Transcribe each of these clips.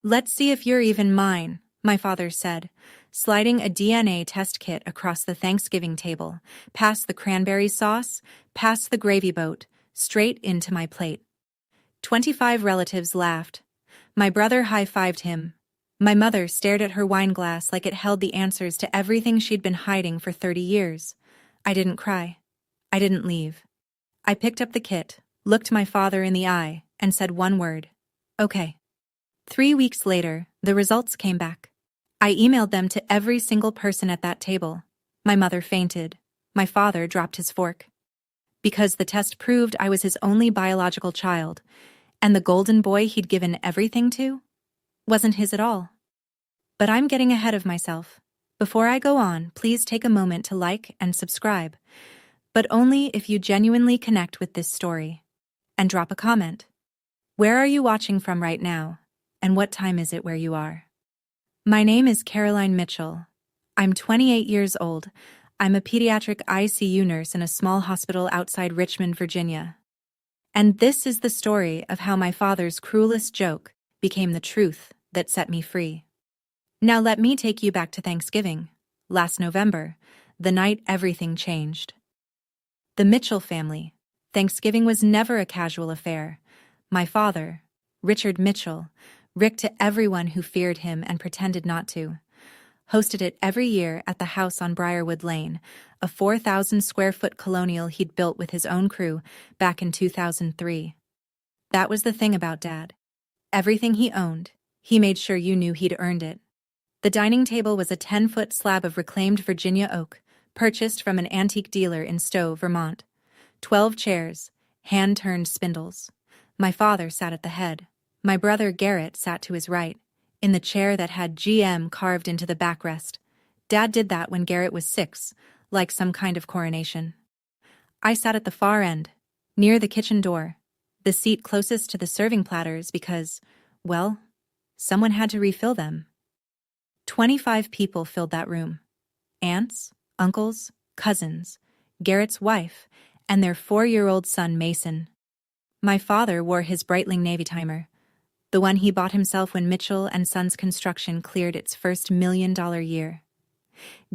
Let's see if you're even mine, my father said, sliding a DNA test kit across the Thanksgiving table, past the cranberry sauce, past the gravy boat, straight into my plate. 25 relatives laughed. My brother high-fived him. My mother stared at her wine glass like it held the answers to everything she'd been hiding for 30 years. I didn't cry. I didn't leave. I picked up the kit, looked my father in the eye, and said one word. Okay. 3 weeks later, the results came back. I emailed them to every single person at that table. My mother fainted. My father dropped his fork. Because the test proved I was his only biological child, and the golden boy he'd given everything to wasn't his at all. But I'm getting ahead of myself. Before I go on, please take a moment to like and subscribe, but only if you genuinely connect with this story. And drop a comment. Where are you watching from right now, and what time is it where you are? My name is Caroline Mitchell. I'm 28 years old. I'm a pediatric ICU nurse in a small hospital outside Richmond, Virginia. And this is the story of how my father's cruelest joke became the truth that set me free. Now let me take you back to Thanksgiving, last November, the night everything changed. The Mitchell family. Thanksgiving was never a casual affair. My father, Richard Mitchell, Rick to everyone who feared him and pretended not to, hosted it every year at the house on Briarwood Lane, a 4,000-square-foot colonial he'd built with his own crew back in 2003. That was the thing about Dad. Everything he owned, he made sure you knew he'd earned it. The dining table was a 10-foot slab of reclaimed Virginia oak, purchased from an antique dealer in Stowe, Vermont. 12 chairs, hand-turned spindles. My father sat at the head. My brother Garrett sat to his right, in the chair that had GM carved into the backrest. Dad did that when Garrett was 6, like some kind of coronation. I sat at the far end, near the kitchen door, the seat closest to the serving platters because, well, someone had to refill them. 25 people filled that room. Aunts, uncles, cousins, Garrett's wife, and their 4-year-old son Mason. My father wore his Breitling Navy timer, the one he bought himself when Mitchell and Sons construction cleared its first $1 million year.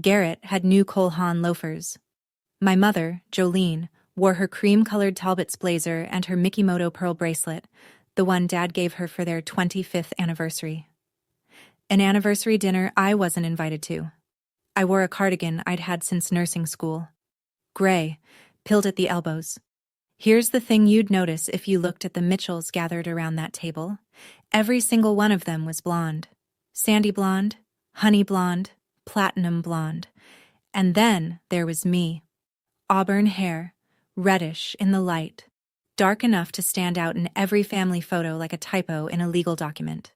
Garrett had new Cole Haan loafers. My mother, Jolene, wore her cream-colored Talbot's blazer and her Mikimoto pearl bracelet, the one Dad gave her for their 25th anniversary. An anniversary dinner I wasn't invited to. I wore a cardigan I'd had since nursing school. Gray, pilled at the elbows. Here's the thing you'd notice if you looked at the Mitchells gathered around that table. Every single one of them was blonde. Sandy blonde, honey blonde, platinum blonde. And then there was me. Auburn hair, reddish in the light, dark enough to stand out in every family photo like a typo in a legal document.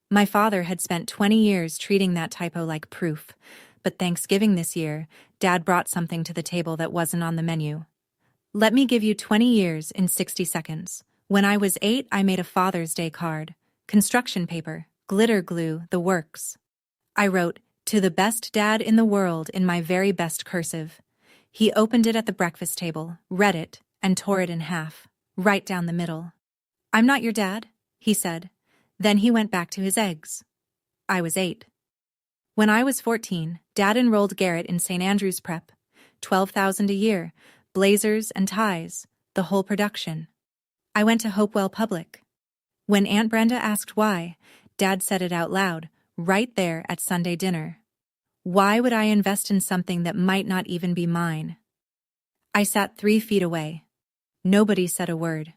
My father had spent 20 years treating that typo like proof, but Thanksgiving this year, Dad brought something to the table that wasn't on the menu. Let me give you 20 years in 60 seconds. When I was 8, I made a Father's Day card. Construction paper, glitter glue, the works. I wrote, "To the best dad in the world" in my very best cursive. He opened it at the breakfast table, read it, and tore it in half, right down the middle. "I'm not your dad," he said. Then he went back to his eggs. I was 8. When I was 14, Dad enrolled Garrett in St. Andrew's Prep. $12,000 a year, blazers and ties, the whole production. I went to Hopewell Public. When Aunt Brenda asked why, Dad said it out loud, right there at Sunday dinner. Why would I invest in something that might not even be mine? I sat 3 feet away. Nobody said a word.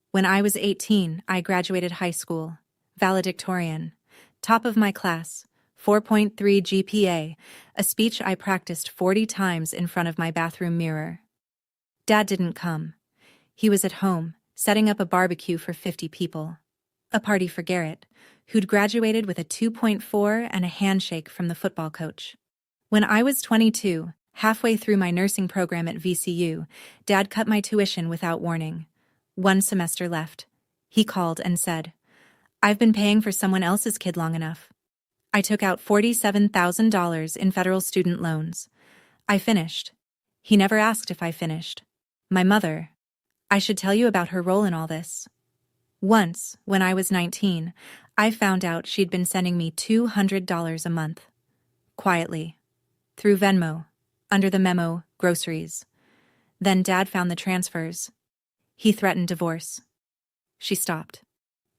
When I was 18, I graduated high school, valedictorian, top of my class, 4.3 GPA, a speech I practiced 40 times in front of my bathroom mirror. Dad didn't come. He was at home, setting up a barbecue for 50 people. A party for Garrett, who'd graduated with a 2.4 and a handshake from the football coach. When I was 22, halfway through my nursing program at VCU, Dad cut my tuition without warning. 1 semester left. He called and said, "I've been paying for someone else's kid long enough." I took out $47,000 in federal student loans. I finished. He never asked if I finished. My mother. I should tell you about her role in all this. Once, when I was 19, I found out she'd been sending me $200 a month. Quietly. Through Venmo. Under the memo, groceries. Then Dad found the transfers. He threatened divorce. She stopped.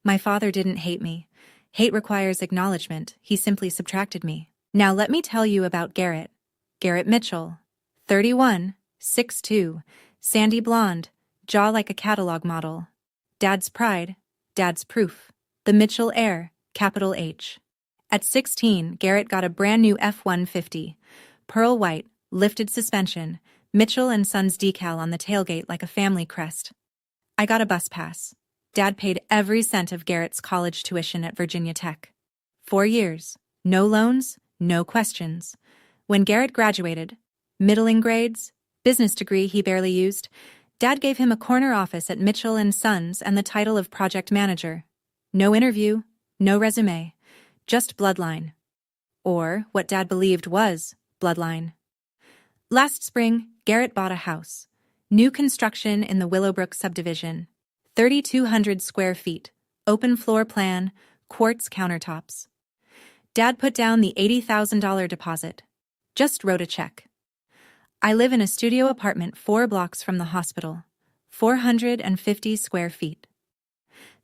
My father didn't hate me. Hate requires acknowledgement. He simply subtracted me. Now let me tell you about Garrett. Garrett Mitchell. 31, 6'2", sandy blonde, jaw like a catalog model. Dad's pride, Dad's proof. The Mitchell heir, capital H. At 16, Garrett got a brand new F-150. Pearl white, lifted suspension, Mitchell and Sons decal on the tailgate like a family crest. I got a bus pass. Dad paid every cent of Garrett's college tuition at Virginia Tech. 4 years. No loans, no questions. When Garrett graduated, middling grades, business degree he barely used, Dad gave him a corner office at Mitchell and Sons and the title of project manager. No interview, no resume, just bloodline. Or what Dad believed was bloodline. Last spring, Garrett bought a house. New construction in the Willowbrook subdivision. 3,200 square feet, open floor plan, quartz countertops. Dad put down the $80,000 deposit. Just wrote a check. I live in a studio apartment 4 blocks from the hospital. 450 square feet.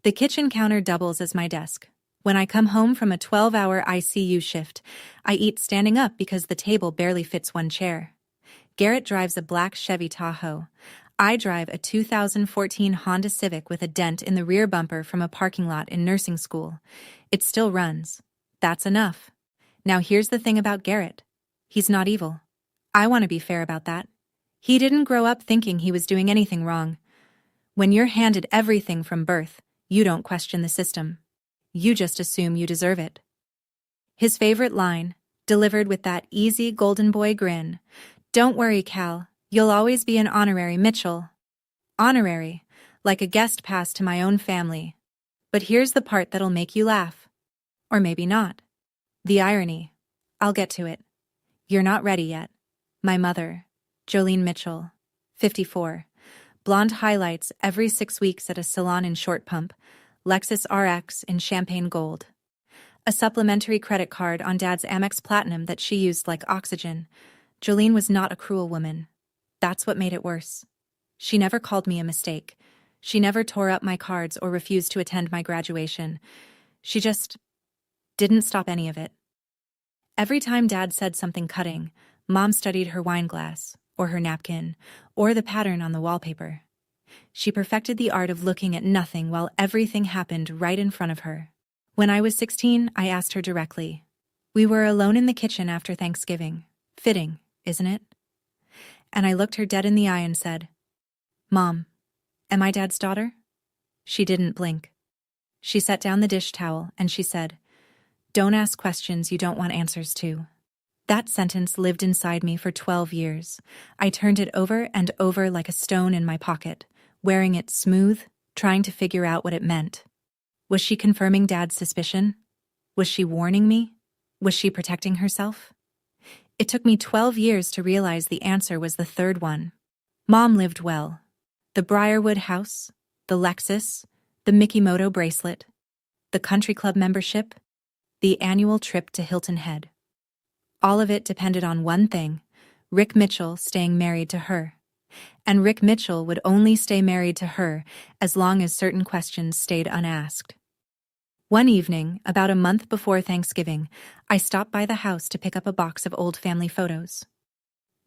The kitchen counter doubles as my desk. When I come home from a 12-hour ICU shift, I eat standing up because the table barely fits one chair. Garrett drives a black Chevy Tahoe. I drive a 2014 Honda Civic with a dent in the rear bumper from a parking lot in nursing school. It still runs. That's enough. Now here's the thing about Garrett. He's not evil. I want to be fair about that. He didn't grow up thinking he was doing anything wrong. When you're handed everything from birth, you don't question the system. You just assume you deserve it. His favorite line, delivered with that easy golden boy grin, "Don't worry, Cal. You'll always be an honorary Mitchell." Honorary, like a guest pass to my own family. But here's the part that'll make you laugh. Or maybe not. The irony. I'll get to it. You're not ready yet. My mother, Jolene Mitchell, 54. Blonde highlights every 6 weeks at a salon in Short Pump. Lexus RX in champagne gold. A supplementary credit card on Dad's Amex Platinum that she used like oxygen. Jolene was not a cruel woman. That's what made it worse. She never called me a mistake. She never tore up my cards or refused to attend my graduation. She just didn't stop any of it. Every time Dad said something cutting, Mom studied her wine glass, or her napkin, or the pattern on the wallpaper. She perfected the art of looking at nothing while everything happened right in front of her. When I was 16, I asked her directly. We were alone in the kitchen after Thanksgiving. Fitting, isn't it? And I looked her dead in the eye and said, "Mom, am I Dad's daughter?" She didn't blink. She set down the dish towel and she said, "Don't ask questions you don't want answers to." That sentence lived inside me for 12 years. I turned it over and over like a stone in my pocket, wearing it smooth, trying to figure out what it meant. Was she confirming Dad's suspicion? Was she warning me? Was she protecting herself? It took me 12 years to realize the answer was the third one. Mom lived well. The Briarwood house, the Lexus, the Mikimoto bracelet, the country club membership, the annual trip to Hilton Head. All of it depended on one thing, Rick Mitchell staying married to her. And Rick Mitchell would only stay married to her as long as certain questions stayed unasked. One evening, about a month before Thanksgiving, I stopped by the house to pick up a box of old family photos.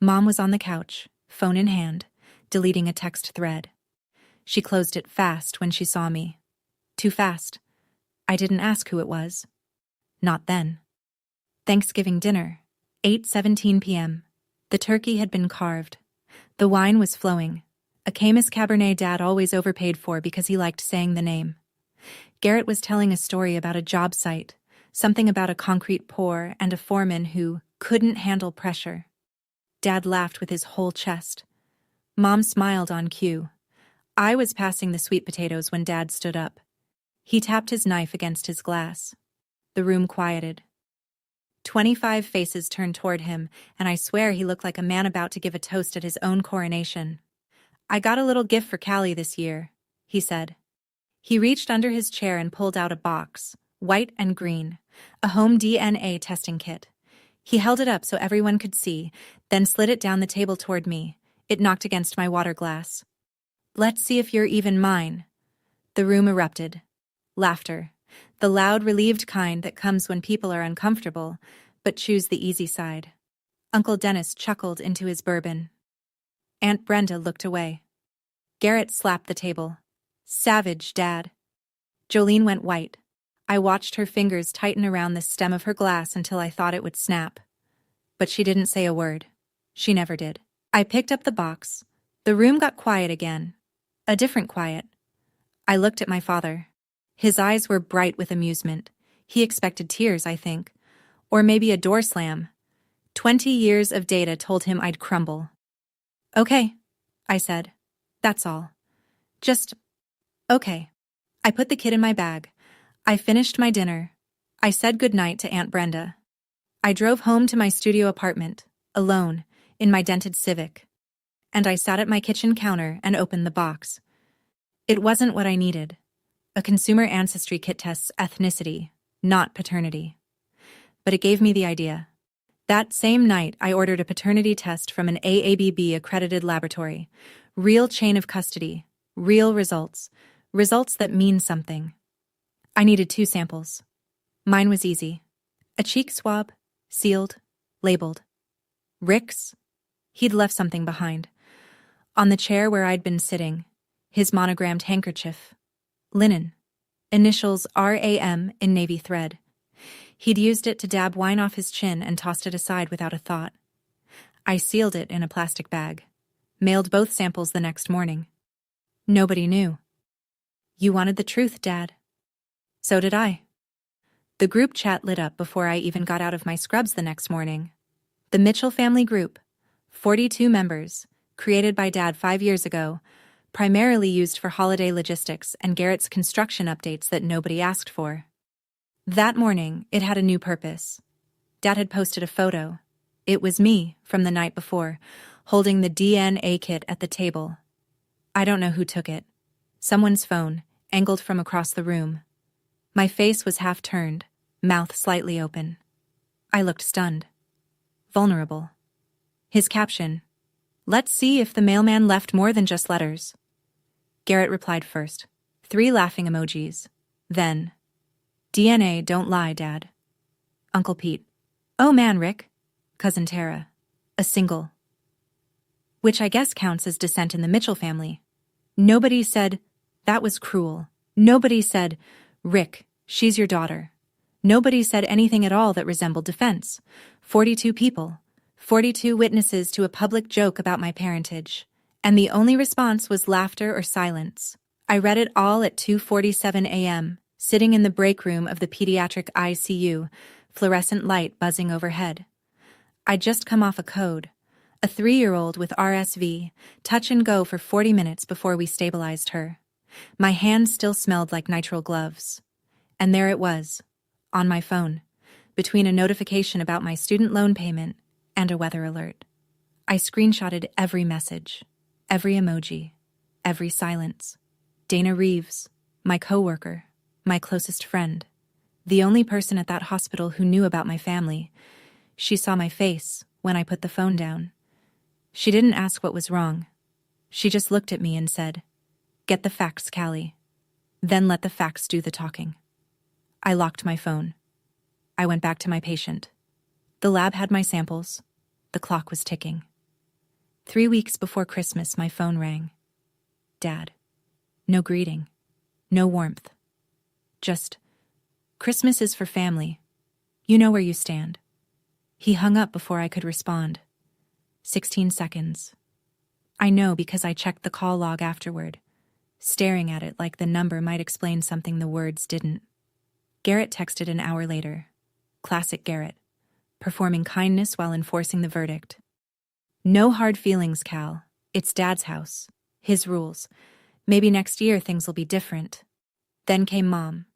Mom was on the couch, phone in hand, deleting a text thread. She closed it fast when she saw me. Too fast. I didn't ask who it was. Not then. Thanksgiving dinner, 8:17 p.m. The turkey had been carved. The wine was flowing. A Caymus Cabernet Dad always overpaid for because he liked saying the name. Garrett was telling a story about a job site, something about a concrete pour and a foreman who couldn't handle pressure. Dad laughed with his whole chest. Mom smiled on cue. I was passing the sweet potatoes when Dad stood up. He tapped his knife against his glass. The room quieted. 25 faces turned toward him, and I swear he looked like a man about to give a toast at his own coronation. "I got a little gift for Callie this year," he said. He reached under his chair and pulled out a box, white and green, a home DNA testing kit. He held it up so everyone could see, then slid it down the table toward me. It knocked against my water glass. "Let's see if you're even mine." The room erupted. Laughter. The loud, relieved kind that comes when people are uncomfortable, but choose the easy side. Uncle Dennis chuckled into his bourbon. Aunt Brenda looked away. Garrett slapped the table. "Savage, Dad." Jolene went white. I watched her fingers tighten around the stem of her glass until I thought it would snap. But she didn't say a word. She never did. I picked up the box. The room got quiet again. A different quiet. I looked at my father. His eyes were bright with amusement. He expected tears, I think. Or maybe a door slam. 20 years of data told him I'd crumble. "Okay," I said. "That's all. Just, okay." I put the kid in my bag. I finished my dinner. I said goodnight to Aunt Brenda. I drove home to my studio apartment, alone, in my dented Civic. And I sat at my kitchen counter and opened the box. It wasn't what I needed. A consumer ancestry kit tests ethnicity, not paternity. But it gave me the idea. That same night, I ordered a paternity test from an AABB-accredited laboratory. Real chain of custody, real results, results that mean something. I needed 2 samples. Mine was easy. A cheek swab, sealed, labeled. Rick's? He'd left something behind. On the chair where I'd been sitting, his monogrammed handkerchief. Linen. Initials RAM in navy thread. He'd used it to dab wine off his chin and tossed it aside without a thought. I sealed it in a plastic bag. Mailed both samples the next morning. Nobody knew. "You wanted the truth, Dad." So did I. The group chat lit up before I even got out of my scrubs the next morning. The Mitchell family group, 42 members, created by Dad 5 years ago, primarily used for holiday logistics and Garrett's construction updates that nobody asked for. That morning, it had a new purpose. Dad had posted a photo. It was me, from the night before, holding the DNA kit at the table. I don't know who took it. Someone's phone, angled from across the room. My face was half turned, mouth slightly open. I looked stunned. Vulnerable. His caption, "Let's see if the mailman left more than just letters." Garrett replied first. 3 laughing emojis. Then, "DNA, don't lie, Dad." Uncle Pete. "Oh man, Rick." Cousin Tara. A single. Which I guess counts as descent in the Mitchell family. Nobody said, "That was cruel." Nobody said, "Rick, she's your daughter." Nobody said anything at all that resembled defense. 42 people. 42 witnesses to a public joke about my parentage. And the only response was laughter or silence. I read it all at 2:47 a.m., sitting in the break room of the pediatric ICU, fluorescent light buzzing overhead. I'd just come off a code. A 3-year-old with RSV, touch and go for 40 minutes before we stabilized her. My hands still smelled like nitrile gloves. And there it was, on my phone, between a notification about my student loan payment and a weather alert. I screenshotted every message, every emoji, every silence. Dana Reeves, my coworker, my closest friend, the only person at that hospital who knew about my family. She saw my face when I put the phone down. She didn't ask what was wrong. She just looked at me and said, "Get the facts, Callie. Then let the facts do the talking." I locked my phone. I went back to my patient. The lab had my samples. The clock was ticking. 3 weeks before Christmas, my phone rang. Dad. No greeting. No warmth. Just, "Christmas is for family. You know where you stand." He hung up before I could respond. 16 seconds. I know because I checked the call log afterward, staring at it like the number might explain something the words didn't. Garrett texted an hour later. Classic Garrett, performing kindness while enforcing the verdict. "No hard feelings, Cal. It's Dad's house. His rules. Maybe next year things will be different." Then came Mom.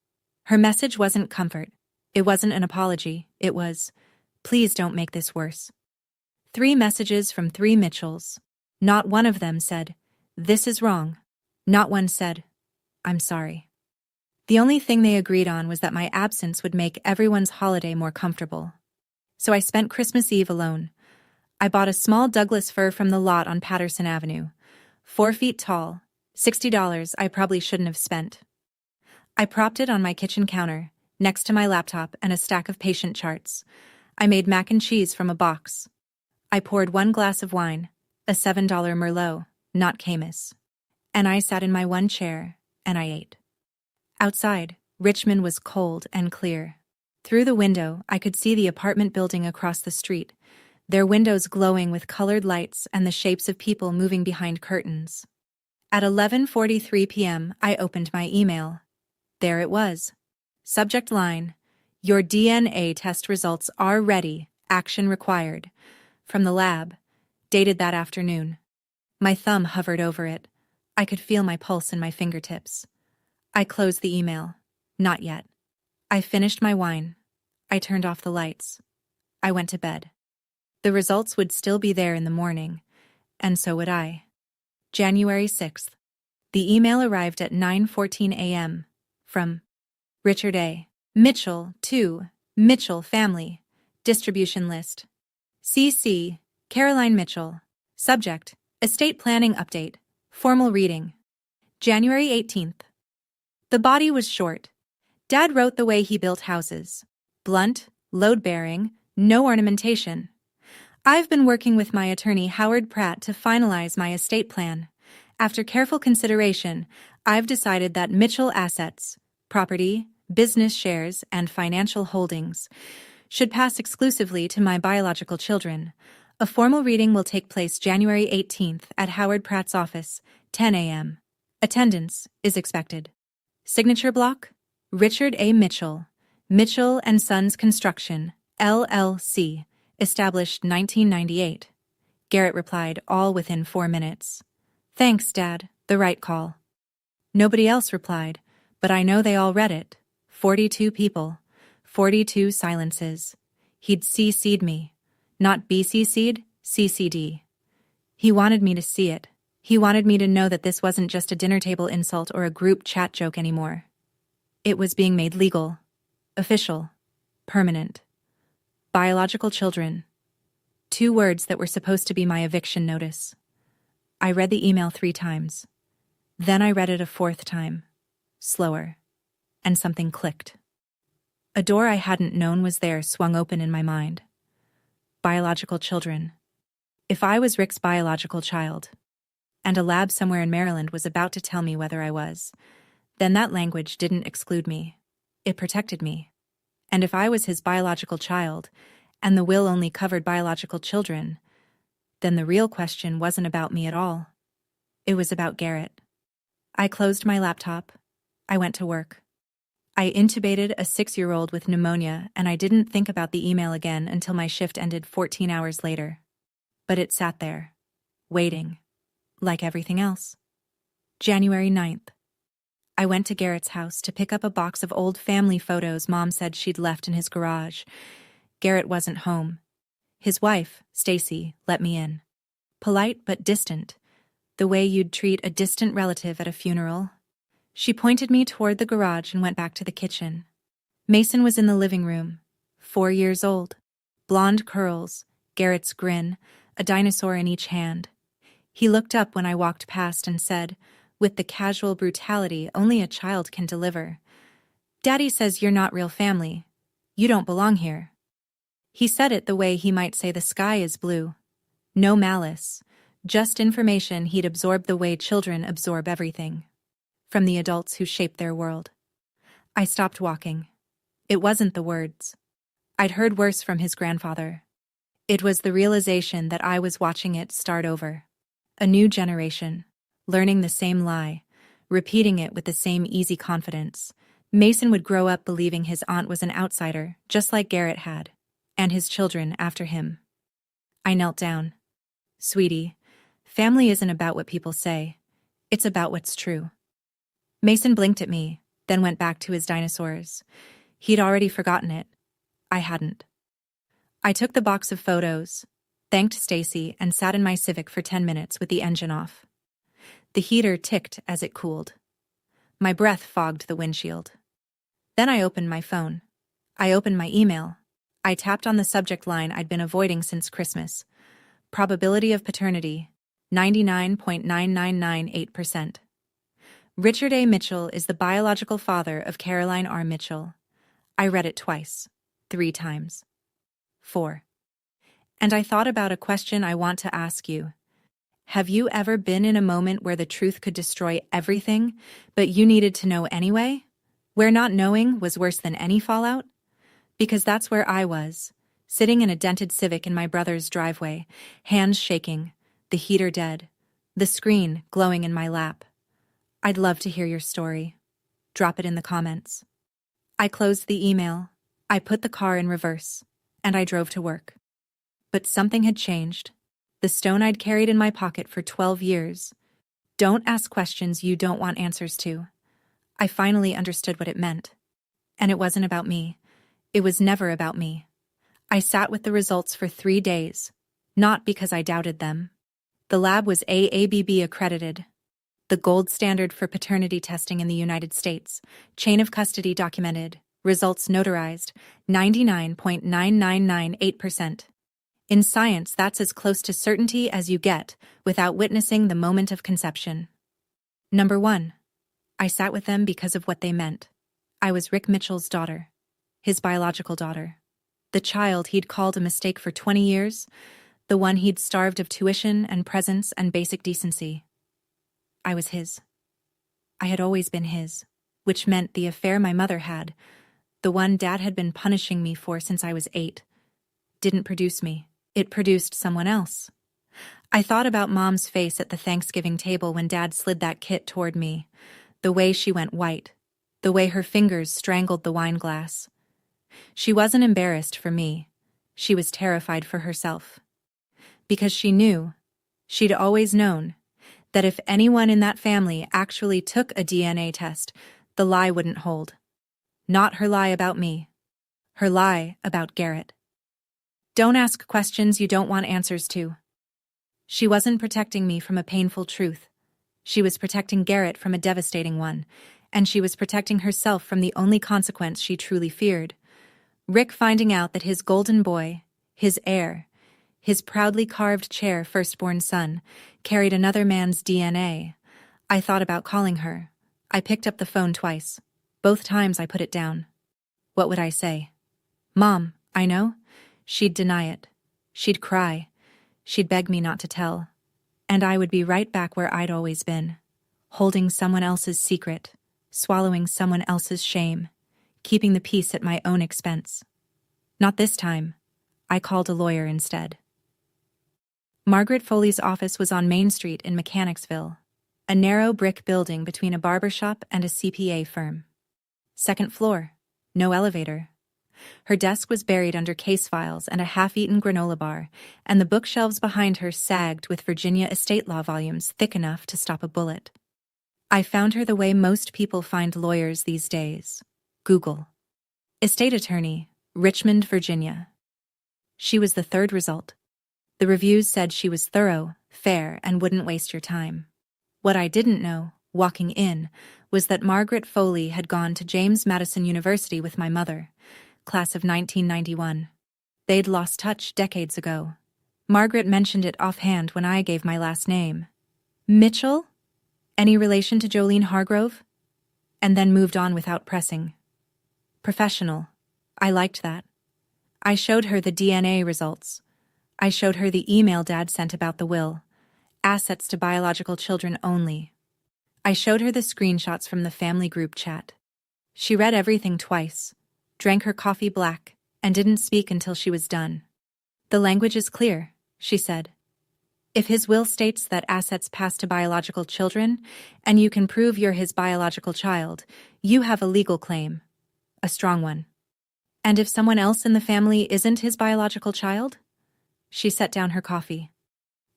Her message wasn't comfort. It wasn't an apology. It was, "Please don't make this worse." 3 messages from 3 Mitchells. Not one of them said, "This is wrong." Not one said, "I'm sorry." The only thing they agreed on was that my absence would make everyone's holiday more comfortable. So I spent Christmas Eve alone. I bought a small Douglas fir from the lot on Patterson Avenue. 4 feet tall, $60 I probably shouldn't have spent. I propped it on my kitchen counter, next to my laptop and a stack of patient charts. I made mac and cheese from a box. I poured 1 glass of wine, a $7 Merlot, not Caymus. And I sat in my one chair, and I ate. Outside, Richmond was cold and clear. Through the window, I could see the apartment building across the street, their windows glowing with colored lights and the shapes of people moving behind curtains. At 11:43 p.m., I opened my email. There it was. Subject line, "Your DNA test results are ready. Action required." From the lab, dated that afternoon. My thumb hovered over it. I could feel my pulse in my fingertips. I closed the email. Not yet. I finished my wine. I turned off the lights. I went to bed. The results would still be there in the morning, and so would I. January 6th. The email arrived at 9:14 a.m. from Richard A. Mitchell to Mitchell Family. Distribution list. CC, Caroline Mitchell. Subject, Estate Planning Update. Formal reading. January 18th. The body was short. Dad wrote the way he built houses. Blunt, load-bearing, no ornamentation. I've been working with my attorney Howard Pratt to finalize my estate plan. After careful consideration, I've decided that Mitchell assets, property, business shares, and financial holdings should pass exclusively to my biological children. A formal reading will take place January 18th at Howard Pratt's office, 10 a.m. Attendance is expected. Signature block, Richard A. Mitchell, Mitchell & Sons Construction, LLC, established 1998. Garrett replied, all within 4 minutes. Thanks, Dad, the right call. Nobody else replied, but I know they all read it. 42 people, 42 silences. He'd CC'd me, not BCC'd, CC'd. He wanted me to see it. He wanted me to know that this wasn't just a dinner table insult or a group chat joke anymore. It was being made legal, official, permanent. Biological children. 2 words that were supposed to be my eviction notice. I read the email 3 times. Then I read it a 4th time, slower, and something clicked. A door I hadn't known was there swung open in my mind. Biological children. If I was Rick's biological child, and a lab somewhere in Maryland was about to tell me whether I was, then that language didn't exclude me. It protected me. And if I was his biological child, and the will only covered biological children, then the real question wasn't about me at all. It was about Garrett. I closed my laptop. I went to work. I intubated a 6-year-old with pneumonia, and I didn't think about the email again until my shift ended 14 hours later. But it sat there, waiting, like everything else. January 9th. I went to Garrett's house to pick up a box of old family photos Mom said she'd left in his garage. Garrett wasn't home. His wife, Stacy, let me in. Polite but distant, the way you'd treat a distant relative at a funeral. She pointed me toward the garage and went back to the kitchen. Mason was in the living room, 4 years old. Blonde curls, Garrett's grin, a dinosaur in each hand. He looked up when I walked past and said, with the casual brutality only a child can deliver, "Daddy says you're not real family. You don't belong here." He said it the way he might say the sky is blue. No malice, just information he'd absorbed the way children absorb everything, from the adults who shape their world. I stopped walking. It wasn't the words. I'd heard worse from his grandfather. It was the realization that I was watching it start over. A new generation, learning the same lie, repeating it with the same easy confidence. Mason would grow up believing his aunt was an outsider, just like Garrett had, and his children after him. I knelt down. Sweetie, family isn't about what people say. It's about what's true. Mason blinked at me, then went back to his dinosaurs. He'd already forgotten it. I hadn't. I took the box of photos, thanked Stacy, and sat in my Civic for 10 minutes with the engine off. The heater ticked as it cooled. My breath fogged the windshield. Then I opened my phone. I opened my email. I tapped on the subject line I'd been avoiding since Christmas. Probability of paternity, 99.9998%. Richard A. Mitchell is the biological father of Caroline R. Mitchell. I read it twice, 3 times. 4. And I thought about a question I want to ask you. Have you ever been in a moment where the truth could destroy everything, but you needed to know anyway? Where not knowing was worse than any fallout? Because that's where I was, sitting in a dented Civic in my brother's driveway, hands shaking, the heater dead, the screen glowing in my lap. I'd love to hear your story. Drop it in the comments. I closed the email, I put the car in reverse, and I drove to work. But something had changed. The stone I'd carried in my pocket for 12 years. Don't ask questions you don't want answers to. I finally understood what it meant. And it wasn't about me. It was never about me. I sat with the results for 3 days, not because I doubted them. The lab was AABB accredited, the gold standard for paternity testing in the United States, chain of custody documented, results notarized, 99.9998%. In science, that's as close to certainty as you get without witnessing the moment of conception. Number 1. I sat with them because of what they meant. I was Rick Mitchell's daughter, his biological daughter. The child he'd called a mistake for 20 years, the one he'd starved of tuition and presence and basic decency. I was his. I had always been his, which meant the affair my mother had, the one Dad had been punishing me for since I was 8, didn't produce me. It produced someone else. I thought about Mom's face at the Thanksgiving table when Dad slid that kit toward me, the way she went white, the way her fingers strangled the wine glass. She wasn't embarrassed for me. She was terrified for herself. Because she knew, she'd always known, that if anyone in that family actually took a DNA test, the lie wouldn't hold. Not her lie about me. Her lie about Garrett. Don't ask questions you don't want answers to. She wasn't protecting me from a painful truth. She was protecting Garrett from a devastating one, and she was protecting herself from the only consequence she truly feared. Rick finding out that his golden boy, his heir, his proudly carved chair firstborn son, carried another man's DNA. I thought about calling her. I picked up the phone twice. Both times I put it down. What would I say? Mom, I know? She'd deny it. She'd cry. She'd beg me not to tell. And I would be right back where I'd always been, holding someone else's secret, swallowing someone else's shame, keeping the peace at my own expense. Not this time. I called a lawyer instead. Margaret Foley's office was on Main Street in Mechanicsville, a narrow brick building between a barbershop and a CPA firm. Second floor, no elevator. Her desk was buried under case files and a half-eaten granola bar, and the bookshelves behind her sagged with Virginia estate law volumes thick enough to stop a bullet. I found her the way most people find lawyers these days. Google. Estate attorney, Richmond, Virginia. She was the third result. The reviews said she was thorough, fair, and wouldn't waste your time. What I didn't know, walking in, was that Margaret Foley had gone to James Madison University with my mother, class of 1991. They'd lost touch decades ago. Margaret mentioned it offhand when I gave my last name. Mitchell? Any relation to Jolene Hargrove? And then moved on without pressing. Professional. I liked that. I showed her the DNA results. I showed her the email Dad sent about the will. Assets to biological children only. I showed her the screenshots from the family group chat. She read everything twice, drank her coffee black, and didn't speak until she was done. The language is clear, she said. If his will states that assets pass to biological children, and you can prove you're his biological child, you have a legal claim. A strong one. And if someone else in the family isn't his biological child? She set down her coffee.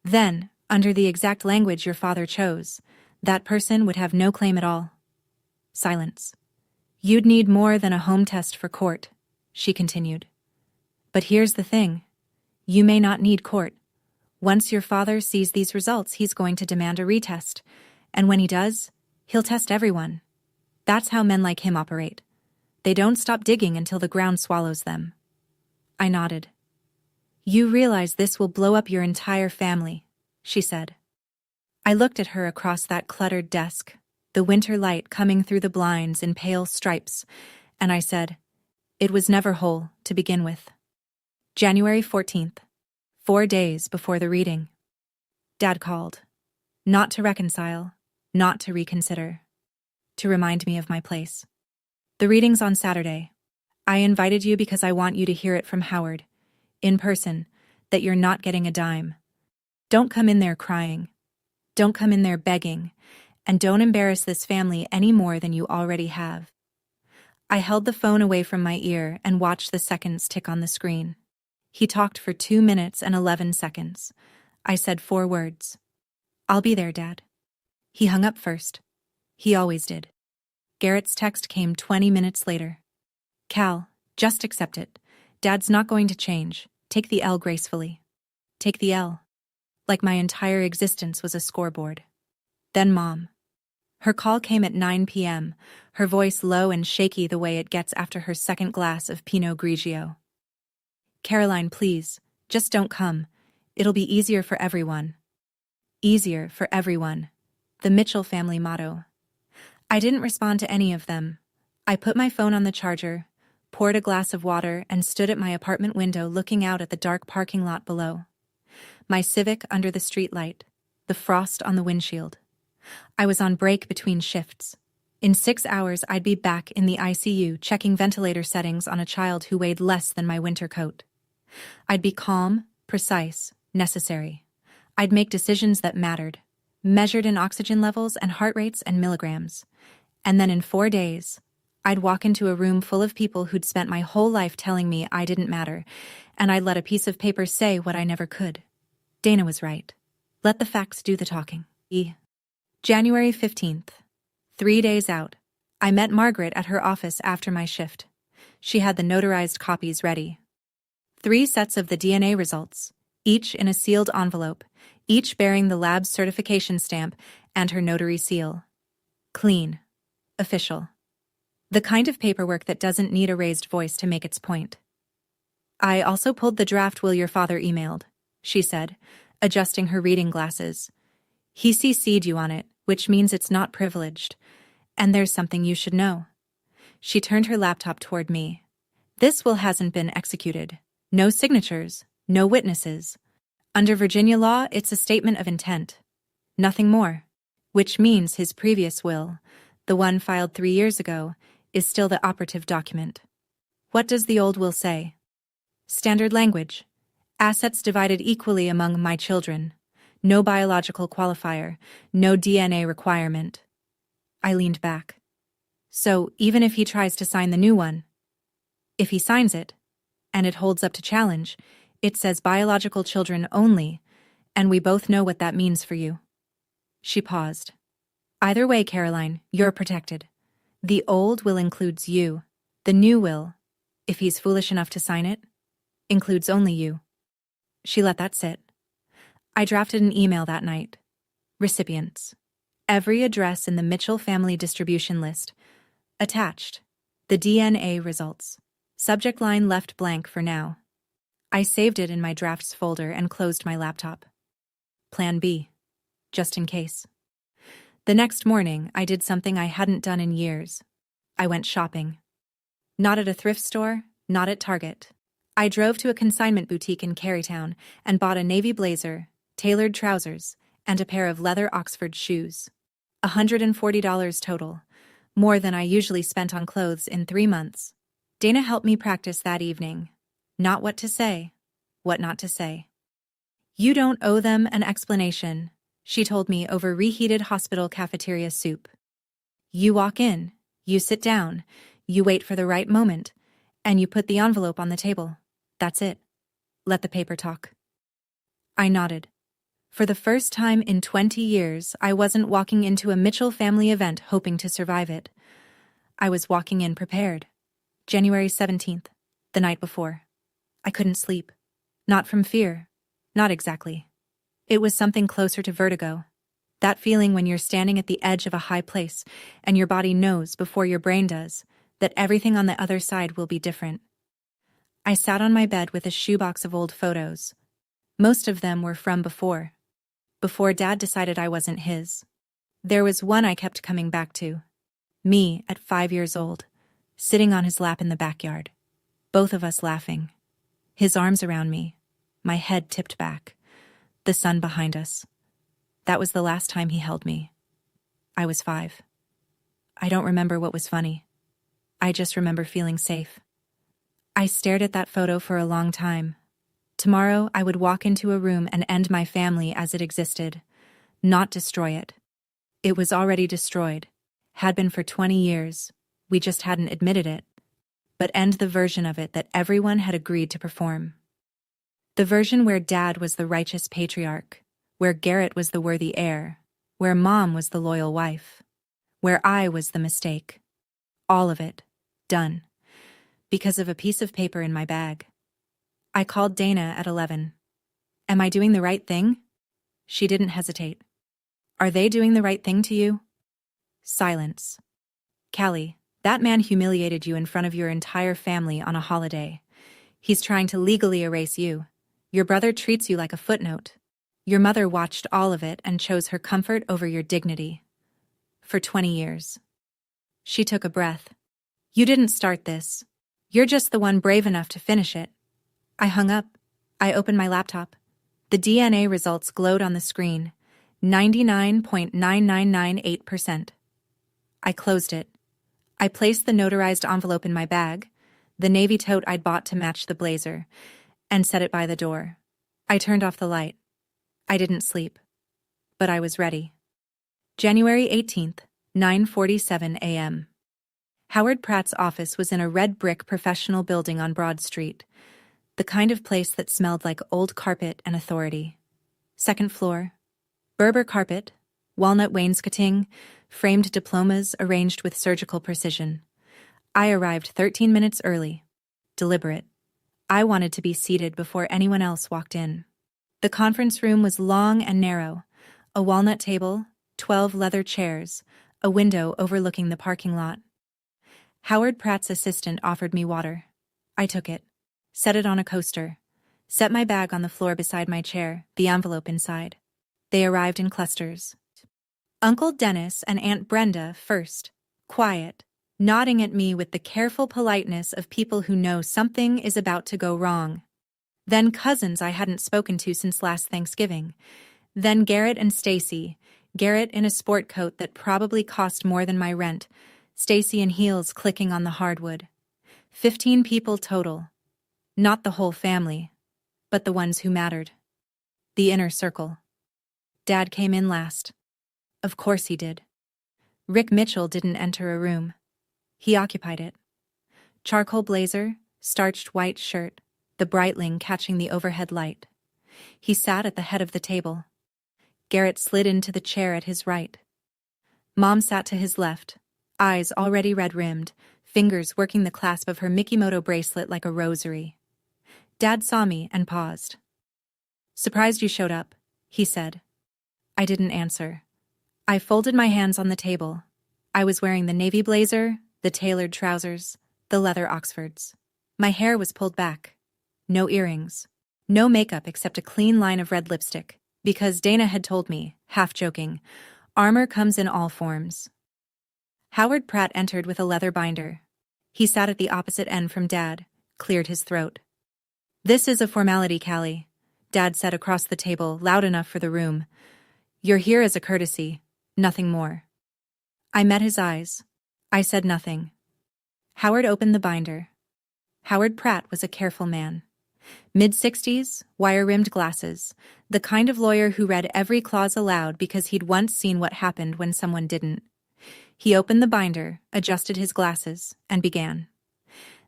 Then, under the exact language your father chose, that person would have no claim at all. Silence. You'd need more than a home test for court, she continued. But here's the thing. You may not need court. Once your father sees these results, he's going to demand a retest. And when he does, he'll test everyone. That's how men like him operate. They don't stop digging until the ground swallows them. I nodded. You realize this will blow up your entire family, she said. I looked at her across that cluttered desk, the winter light coming through the blinds in pale stripes, and I said, it was never whole to begin with. January 14th, 4 days before the reading. Dad called. Not to reconcile, not to reconsider. To remind me of my place. The reading's on Saturday. I invited you because I want you to hear it from Howard, in person, that you're not getting a dime. Don't come in there crying. Don't come in there begging. And don't embarrass this family any more than you already have. I held the phone away from my ear and watched the seconds tick on the screen. He talked for 2 minutes and 11 seconds. I said 4 words. I'll be there, Dad. He hung up first. He always did. Garrett's text came 20 minutes later. Cal, just accept it. Dad's not going to change. Take the L gracefully. Take the L. Like my entire existence was a scoreboard. Then Mom. Her call came at 9 p.m., her voice low and shaky the way it gets after her second glass of Pinot Grigio. Caroline, please, just don't come. It'll be easier for everyone. Easier for everyone. The Mitchell family motto. I didn't respond to any of them. I put my phone on the charger, poured a glass of water, and stood at my apartment window looking out at the dark parking lot below. My Civic under the streetlight, the frost on the windshield. I was on break between shifts. In 6 hours, I'd be back in the ICU checking ventilator settings on a child who weighed less than my winter coat. I'd be calm, precise, necessary. I'd make decisions that mattered, measured in oxygen levels and heart rates and milligrams. And then in 4 days, I'd walk into a room full of people who'd spent my whole life telling me I didn't matter, and I'd let a piece of paper say what I never could. Dana was right. Let the facts do the talking. January 15th. 3 days out. I met Margaret at her office after my shift. She had the notarized copies ready. 3 sets of the DNA results, each in a sealed envelope, each bearing the lab's certification stamp and her notary seal. Clean. Official. The kind of paperwork that doesn't need a raised voice to make its point. I also pulled the draft will your father emailed, she said, adjusting her reading glasses. He CC'd you on it, which means it's not privileged. And there's something you should know. She turned her laptop toward me. This will hasn't been executed. No signatures, no witnesses. Under Virginia law, it's a statement of intent. Nothing more. Which means his previous will, the one filed 3 years ago, is still the operative document. What does the old will say? Standard language. Assets divided equally among my children. No biological qualifier, no DNA requirement. I leaned back. So, even if he tries to sign the new one, if he signs it, and it holds up to challenge, it says biological children only, and we both know what that means for you. She paused. Either way, Caroline, you're protected. The old will includes you. The new will, if he's foolish enough to sign it, includes only you. She let that sit. I drafted an email that night. Recipients. Every address in the Mitchell family distribution list. Attached. The DNA results. Subject line left blank for now. I saved it in my drafts folder and closed my laptop. Plan B. Just in case. The next morning, I did something I hadn't done in years. I went shopping. Not at a thrift store, not at Target. I drove to a consignment boutique in Carytown and bought a navy blazer, tailored trousers, and a pair of leather Oxford shoes. $140 total, more than I usually spent on clothes in 3 months. Dana helped me practice that evening. Not what to say, what not to say. You don't owe them an explanation, she told me over reheated hospital cafeteria soup. You walk in, you sit down, you wait for the right moment, and you put the envelope on the table. That's it. Let the paper talk. I nodded. For the first time in 20 years, I wasn't walking into a Mitchell family event hoping to survive it. I was walking in prepared. January 17th, the night before. I couldn't sleep. Not from fear. Not exactly. It was something closer to vertigo. That feeling when you're standing at the edge of a high place and your body knows before your brain does that everything on the other side will be different. I sat on my bed with a shoebox of old photos. Most of them were from before Dad decided I wasn't his. There was one I kept coming back to. Me, at 5 years old, sitting on his lap in the backyard. Both of us laughing. His arms around me, my head tipped back. The sun behind us. That was the last time he held me. I was 5. I don't remember what was funny. I just remember feeling safe. I stared at that photo for a long time. Tomorrow I would walk into a room and end my family as it existed, not destroy it. It was already destroyed, had been for 20 years, we just hadn't admitted it, but end the version of it that everyone had agreed to perform. The version where Dad was the righteous patriarch, where Garrett was the worthy heir, where Mom was the loyal wife, where I was the mistake. All of it, done, because of a piece of paper in my bag. I called Dana at 11. Am I doing the right thing? She didn't hesitate. Are they doing the right thing to you? Silence. Callie, that man humiliated you in front of your entire family on a holiday. He's trying to legally erase you. Your brother treats you like a footnote. Your mother watched all of it and chose her comfort over your dignity. For 20 years. She took a breath. You didn't start this. You're just the one brave enough to finish it. I hung up. I opened my laptop. The DNA results glowed on the screen. 99.9998%. I closed it. I placed the notarized envelope in my bag, the navy tote I'd bought to match the blazer, and set it by the door. I turned off the light. I didn't sleep. But I was ready. January 18th, 9:47 a.m. Howard Pratt's office was in a red brick professional building on Broad Street, the kind of place that smelled like old carpet and authority. Second floor. Berber carpet, walnut wainscoting, framed diplomas arranged with surgical precision. I arrived 13 minutes early. Deliberate. I wanted to be seated before anyone else walked in. The conference room was long and narrow. A walnut table, 12 leather chairs, a window overlooking the parking lot. Howard Pratt's assistant offered me water. I took it, set it on a coaster, set my bag on the floor beside my chair, the envelope inside. They arrived in clusters. Uncle Dennis and Aunt Brenda first, quiet, nodding at me with the careful politeness of people who know something is about to go wrong. Then cousins I hadn't spoken to since last Thanksgiving. Then Garrett and Stacy, Garrett in a sport coat that probably cost more than my rent, Stacy in heels clicking on the hardwood. 15 people total. Not the whole family, but the ones who mattered. The inner circle. Dad came in last. Of course he did. Rick Mitchell didn't enter a room. He occupied it. Charcoal blazer, starched white shirt, the Breitling catching the overhead light. He sat at the head of the table. Garrett slid into the chair at his right. Mom sat to his left, eyes already red-rimmed, fingers working the clasp of her Mikimoto bracelet like a rosary. Dad saw me and paused. Surprised you showed up, he said. I didn't answer. I folded my hands on the table. I was wearing the navy blazer, the tailored trousers, the leather Oxfords. My hair was pulled back. No earrings. No makeup except a clean line of red lipstick, because Dana had told me, half joking, armor comes in all forms. Howard Pratt entered with a leather binder. He sat at the opposite end from Dad, cleared his throat. This is a formality, Callie, Dad said across the table, loud enough for the room. You're here as a courtesy, nothing more. I met his eyes. I said nothing. Howard opened the binder. Howard Pratt was a careful man. Mid-60s, wire-rimmed glasses, the kind of lawyer who read every clause aloud because he'd once seen what happened when someone didn't. He opened the binder, adjusted his glasses, and began.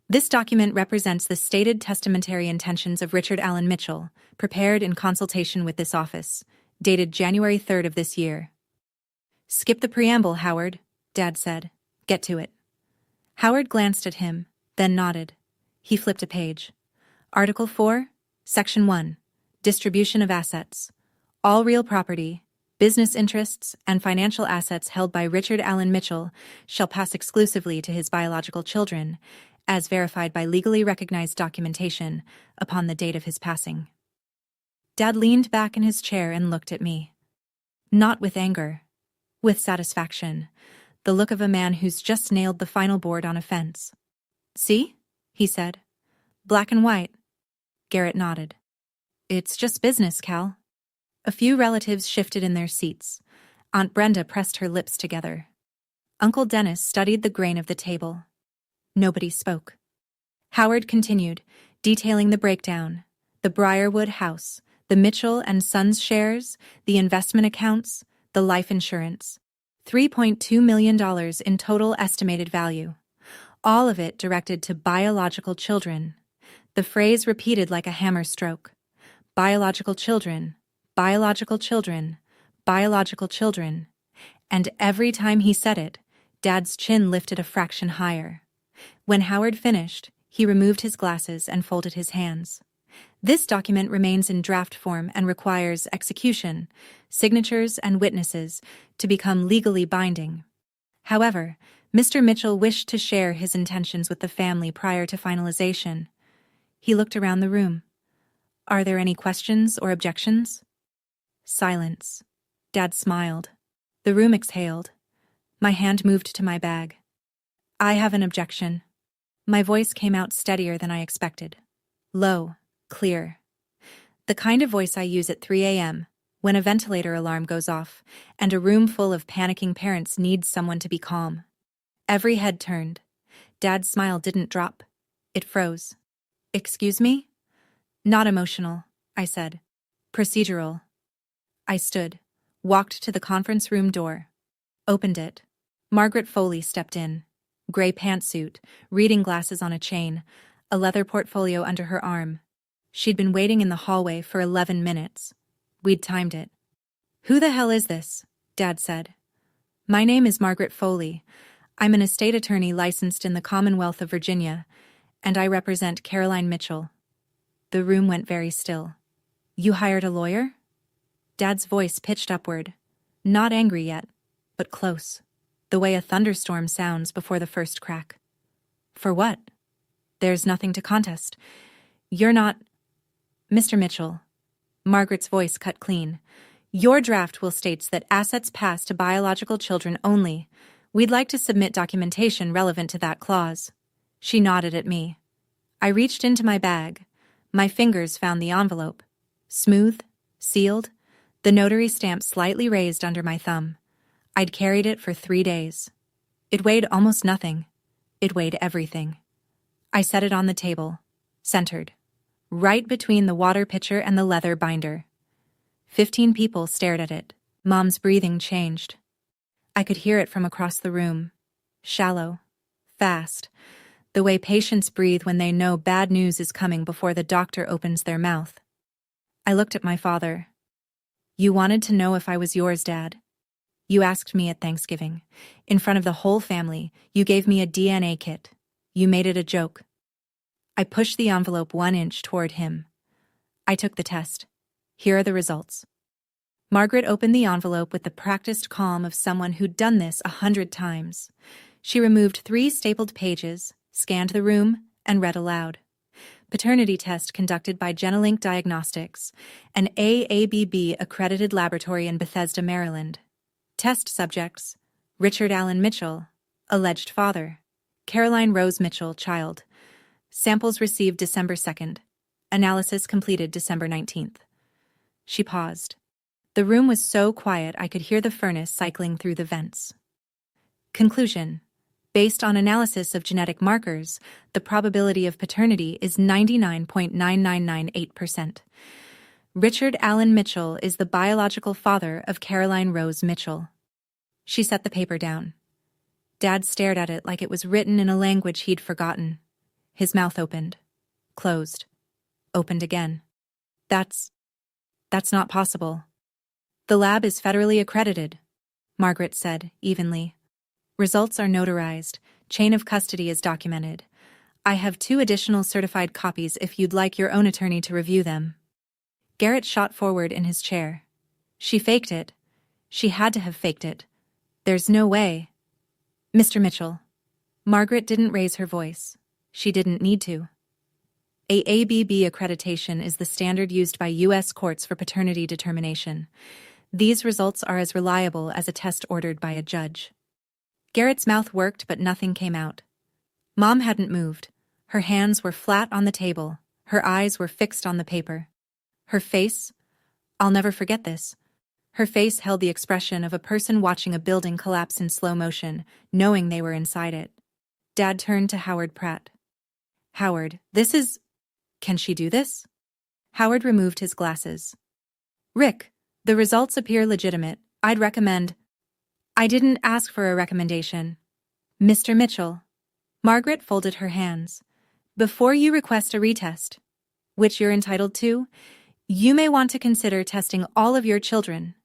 This document represents the stated testamentary intentions of Richard Allen Mitchell, prepared in consultation with this office, dated January 3rd of this year. Skip the preamble, Howard, Dad said. Get to it. Howard glanced at him, then nodded. He flipped a page. Article 4, Section 1, Distribution of Assets. All real property, Business interests and financial assets held by Richard Allen Mitchell shall pass exclusively to his biological children, as verified by legally recognized documentation upon the date of his passing. Dad leaned back in his chair and looked at me. Not with anger, with satisfaction, the look of a man who's just nailed the final board on a fence. See? He said. Black and white. Garrett nodded. It's just business, Cal. A few relatives shifted in their seats. Aunt Brenda pressed her lips together. Uncle Dennis studied the grain of the table. Nobody spoke. Howard continued, detailing the breakdown: the Briarwood house, the Mitchell and Sons shares, the investment accounts, the life insurance. $3.2 million in total estimated value. All of it directed to biological children. The phrase repeated like a hammer stroke. Biological children, biological children, biological children. And every time he said it, Dad's chin lifted a fraction higher. When Howard finished, he removed his glasses and folded his hands. This document remains in draft form and requires execution, signatures, and witnesses to become legally binding. However, Mr. Mitchell wished to share his intentions with the family prior to finalization. He looked around the room. Are there any questions or objections? Silence. Dad smiled. The room exhaled. My hand moved to my bag. I have an objection. My voice came out steadier than I expected. Low, clear. The kind of voice I use at 3 a.m., when a ventilator alarm goes off, and a room full of panicking parents needs someone to be calm. Every head turned. Dad's smile didn't drop. It froze. Excuse me? Not emotional, I said. Procedural. I stood, walked to the conference room door, opened it. Margaret Foley stepped in. Gray pantsuit, reading glasses on a chain, a leather portfolio under her arm. She'd been waiting in the hallway for 11 minutes. We'd timed it. Who the hell is this? Dad said. My name is Margaret Foley. I'm an estate attorney licensed in the Commonwealth of Virginia, and I represent Caroline Mitchell. The room went very still. You hired a lawyer? Dad's voice pitched upward. Not angry yet, but close. The way a thunderstorm sounds before the first crack. For what? There's nothing to contest. You're not... Mr. Mitchell. Margaret's voice cut clean. Your draft will states that assets pass to biological children only. We'd like to submit documentation relevant to that clause. She nodded at me. I reached into my bag. My fingers found the envelope. Smooth, sealed, the notary stamp slightly raised under my thumb. I'd carried it for 3 days. It weighed almost nothing. It weighed everything. I set it on the table, centered, right between the water pitcher and the leather binder. 15 people stared at it. Mom's breathing changed. I could hear it from across the room. Shallow, fast, the way patients breathe when they know bad news is coming before the doctor opens their mouth. I looked at my father. You wanted to know if I was yours, Dad. You asked me at Thanksgiving. In front of the whole family, you gave me a DNA kit. You made it a joke. I pushed the envelope 1 inch toward him. I took the test. Here are the results. Margaret opened the envelope with the practiced calm of someone who'd done this 100 times. She removed 3 stapled pages, scanned the room, and read aloud. Paternity test conducted by Genelink Diagnostics, an AABB-accredited laboratory in Bethesda, Maryland. Test subjects: Richard Allen Mitchell, alleged father; Caroline Rose Mitchell, child. Samples received December 2nd. Analysis completed December 19th. She paused. The room was so quiet I could hear the furnace cycling through the vents. Conclusion: based on analysis of genetic markers, the probability of paternity is 99.9998%. Richard Allen Mitchell is the biological father of Caroline Rose Mitchell. She set the paper down. Dad stared at it like it was written in a language he'd forgotten. His mouth opened, closed, opened again. That's not possible. The lab is federally accredited, Margaret said evenly. Results are notarized. Chain of custody is documented. I have 2 additional certified copies if you'd like your own attorney to review them. Garrett shot forward in his chair. She faked it. She had to have faked it. There's no way. Mr. Mitchell. Margaret didn't raise her voice. She didn't need to. AABB accreditation is the standard used by U.S. courts for paternity determination. These results are as reliable as a test ordered by a judge. Garrett's mouth worked, but nothing came out. Mom hadn't moved. Her hands were flat on the table. Her eyes were fixed on the paper. Her face, I'll never forget this. Her face held the expression of a person watching a building collapse in slow motion, knowing they were inside it. Dad turned to Howard Pratt. Howard, can she do this? Howard removed his glasses. Rick, the results appear legitimate. I'd recommend. I didn't ask for a recommendation. Mr. Mitchell. Margaret folded her hands. Before you request a retest, which you're entitled to, you may want to consider testing all of your children.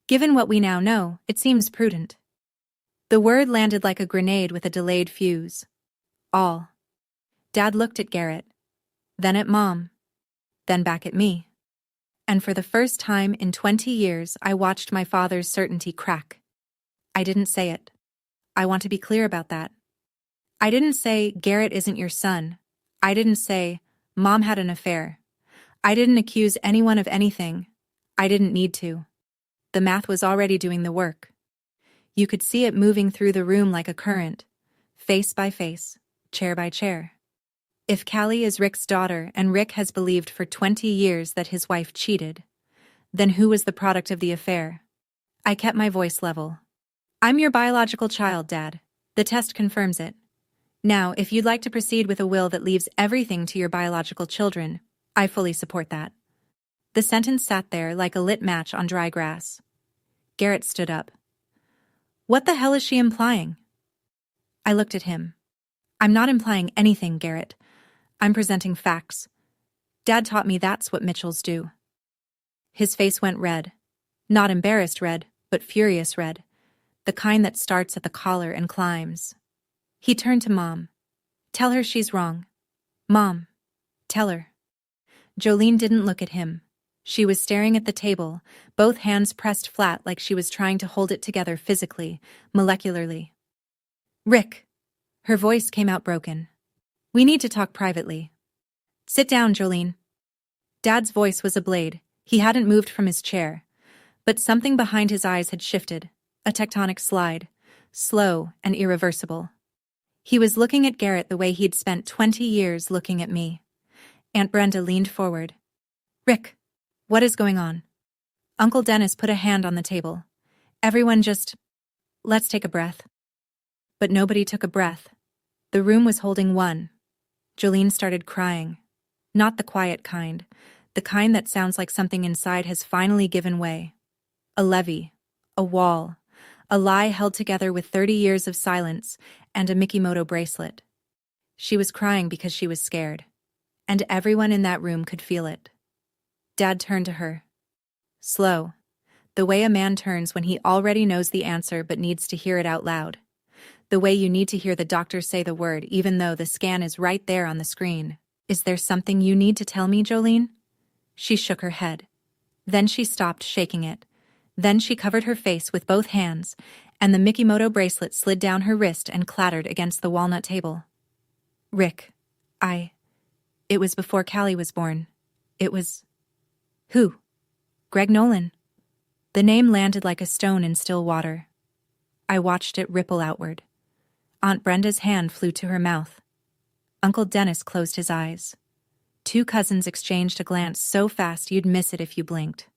Given what we now know, it seems prudent. The word landed like a grenade with a delayed fuse. All. Dad looked at Garrett, then at Mom, then back at me. And for the first time in 20 years, I watched my father's certainty crack. I didn't say it. I want to be clear about that. I didn't say, Garrett isn't your son. I didn't say, Mom had an affair. I didn't accuse anyone of anything. I didn't need to. The math was already doing the work. You could see it moving through the room like a current, face by face, chair by chair. If Callie is Rick's daughter and Rick has believed for 20 years that his wife cheated, then who was the product of the affair? I kept my voice level. I'm your biological child, Dad. The test confirms it. Now, if you'd like to proceed with a will that leaves everything to your biological children, I fully support that. The sentence sat there like a lit match on dry grass. Garrett stood up. What the hell is she implying? I looked at him. I'm not implying anything, Garrett. I'm presenting facts. Dad taught me that's what Mitchells do. His face went red. Not embarrassed red, but furious red. The kind that starts at the collar and climbs. He turned to Mom. Tell her she's wrong. Mom, tell her. Jolene didn't look at him. She was staring at the table, both hands pressed flat like she was trying to hold it together physically, molecularly. Rick. Her voice came out broken. We need to talk privately. Sit down, Jolene. Dad's voice was a blade. He hadn't moved from his chair. But something behind his eyes had shifted, a tectonic slide, slow and irreversible. He was looking at Garrett the way he'd spent 20 years looking at me. Aunt Brenda leaned forward. Rick, what is going on? Uncle Dennis put a hand on the table. Everyone just, let's take a breath. But nobody took a breath. The room was holding one. Jolene started crying. Not the quiet kind, the kind that sounds like something inside has finally given way. A levee, a wall, a lie held together with 30 years of silence and a Mikimoto bracelet. She was crying because she was scared. And everyone in that room could feel it. Dad turned to her. Slow. The way a man turns when he already knows the answer but needs to hear it out loud. The way you need to hear the doctor say the word even though the scan is right there on the screen. Is there something you need to tell me, Jolene? She shook her head. Then she stopped shaking it. Then she covered her face with both hands, and the Mikimoto bracelet slid down her wrist and clattered against the walnut table. Rick, it was before Callie was born. It was... Who? Greg Nolan. The name landed like a stone in still water. I watched it ripple outward. Aunt Brenda's hand flew to her mouth. Uncle Dennis closed his eyes. Two cousins exchanged a glance so fast you'd miss it if you blinked.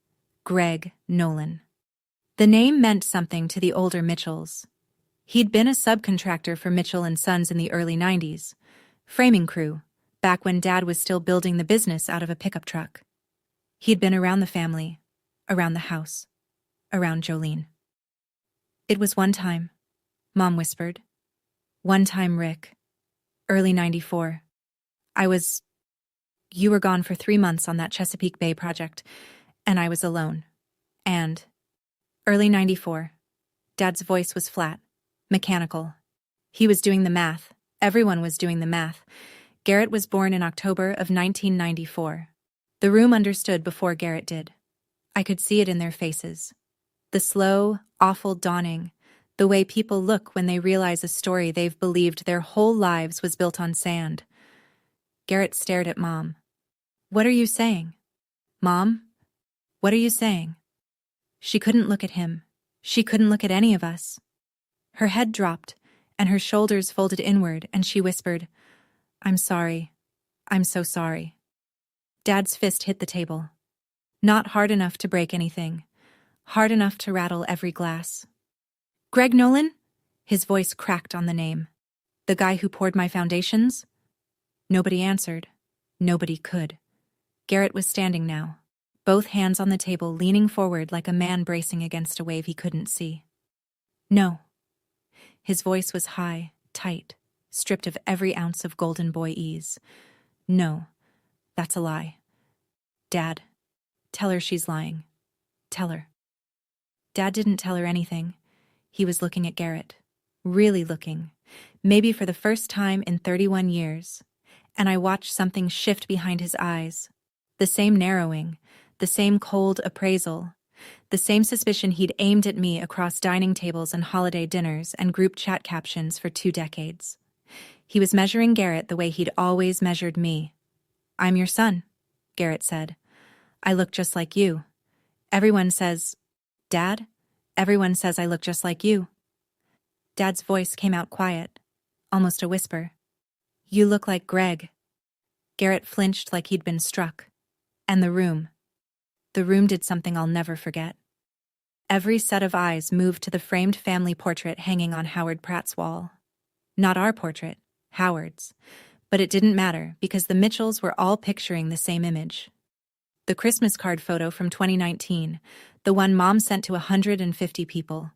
Greg Nolan. The name meant something to the older Mitchells. He'd been a subcontractor for Mitchell & Sons in the early 90s. Framing crew, back when Dad was still building the business out of a pickup truck. He'd been around the family, around the house, around Jolene. It was one time, Mom whispered. One time, Rick. Early 94. You were gone for 3 months on that Chesapeake Bay project, and I was alone. And early 94. Dad's voice was flat, mechanical. He was doing the math. Everyone was doing the math. Garrett was born in October of 1994. The room understood before Garrett did. I could see it in their faces. The slow, awful dawning, the way people look when they realize a story they've believed their whole lives was built on sand. Garrett stared at Mom. "What are you saying? Mom? What are you saying?" She couldn't look at him. She couldn't look at any of us. Her head dropped, and her shoulders folded inward, and she whispered, "I'm sorry. I'm so sorry." Dad's fist hit the table. Not hard enough to break anything. Hard enough to rattle every glass. "Greg Nolan?" His voice cracked on the name. "The guy who poured my foundations?" Nobody answered. Nobody could. Garrett was standing now, both hands on the table, leaning forward like a man bracing against a wave he couldn't see. "No." His voice was high, tight, stripped of every ounce of golden boy ease. "No, that's a lie. Dad, tell her she's lying. Tell her." Dad didn't tell her anything. He was looking at Garrett. Really looking. Maybe for the first time in 31 years. And I watched something shift behind his eyes. The same narrowing, the same cold appraisal, the same suspicion he'd aimed at me across dining tables and holiday dinners and group chat captions for 2 decades. He was measuring Garrett the way he'd always measured me. "I'm your son," Garrett said. "I look just like you. Everyone says, 'Dad, everyone says I look just like you.'" Dad's voice came out quiet, almost a whisper. "You look like Greg." Garrett flinched like he'd been struck. And the room did something I'll never forget. Every set of eyes moved to the framed family portrait hanging on Howard Pratt's wall. Not our portrait, Howard's. But it didn't matter because the Mitchells were all picturing the same image. The Christmas card photo from 2019, the one Mom sent to 150 people.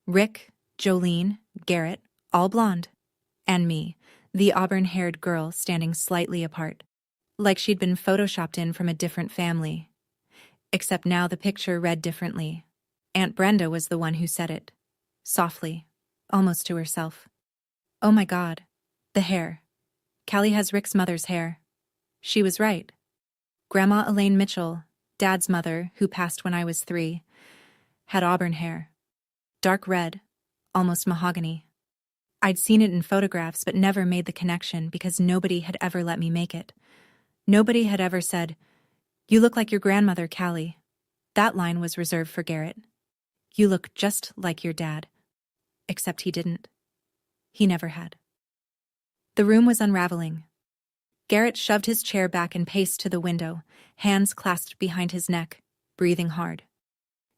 Rick, Jolene, Garrett, all blonde. And me, the auburn-haired girl standing slightly apart, like she'd been photoshopped in from a different family. Except now the picture read differently. Aunt Brenda was the one who said it. Softly, almost to herself. "Oh my God. The hair. Callie has Rick's mother's hair." She was right. Grandma Elaine Mitchell, Dad's mother, who passed when I was 3, had auburn hair. Dark red, almost mahogany. I'd seen it in photographs but never made the connection because nobody had ever let me make it. Nobody had ever said, "You look like your grandmother, Callie." That line was reserved for Garrett. "You look just like your dad." Except he didn't. He never had. The room was unraveling. Garrett shoved his chair back and paced to the window, hands clasped behind his neck, breathing hard.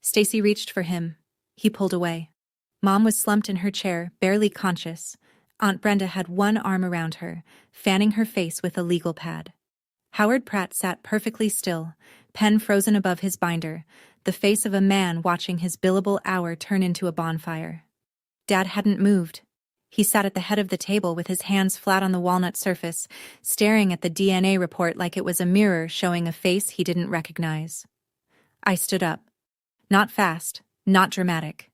Stacy reached for him. He pulled away. Mom was slumped in her chair, barely conscious. Aunt Brenda had one arm around her, fanning her face with a legal pad. Howard Pratt sat perfectly still, pen frozen above his binder, the face of a man watching his billable hour turn into a bonfire. Dad hadn't moved. He sat at the head of the table with his hands flat on the walnut surface, staring at the DNA report like it was a mirror showing a face he didn't recognize. I stood up. Not fast, not dramatic.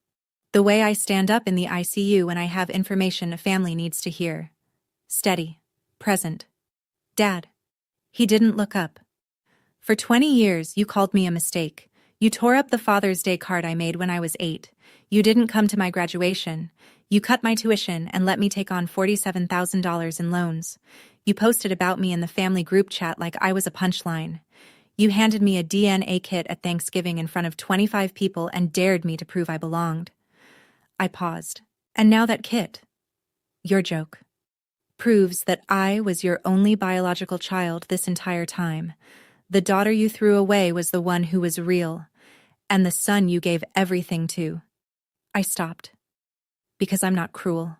The way I stand up in the ICU when I have information a family needs to hear. Steady. Present. "Dad." He didn't look up. "For 20 years, you called me a mistake. You tore up the Father's Day card I made when I was 8. You didn't come to my graduation. You cut my tuition and let me take on $47,000 in loans. You posted about me in the family group chat like I was a punchline. You handed me a DNA kit at Thanksgiving in front of 25 people and dared me to prove I belonged." I paused. "And now that kit, your joke, proves that I was your only biological child this entire time. The daughter you threw away was the one who was real, and the son you gave everything to." I stopped. Because I'm not cruel.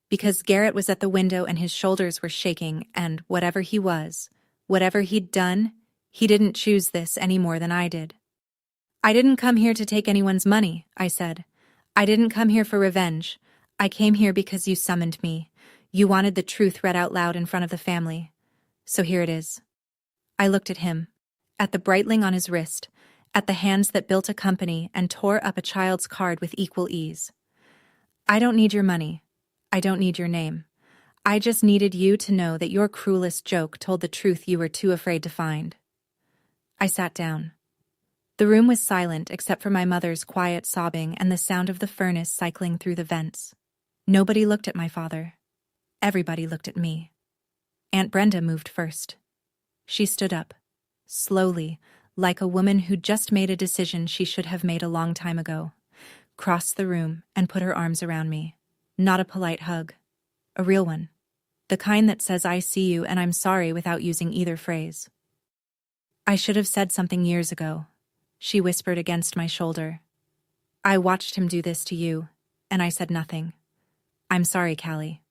Because Garrett was at the window and his shoulders were shaking, and whatever he was, whatever he'd done, he didn't choose this any more than I did. "I didn't come here to take anyone's money," I said. "I didn't come here for revenge. I came here because you summoned me. You wanted the truth read out loud in front of the family. So here it is." I looked at him, at the Breitling on his wrist, at the hands that built a company and tore up a child's card with equal ease. "I don't need your money. I don't need your name. I just needed you to know that your cruelest joke told the truth you were too afraid to find." I sat down. The room was silent except for my mother's quiet sobbing and the sound of the furnace cycling through the vents. Nobody looked at my father. Everybody looked at me. Aunt Brenda moved first. She stood up, slowly, like a woman who'd just made a decision she should have made a long time ago, crossed the room and put her arms around me. Not a polite hug. A real one. The kind that says I see you and I'm sorry without using either phrase. I should have said something years ago, she whispered against my shoulder. I watched him do this to you, and I said nothing. I'm sorry, Callie.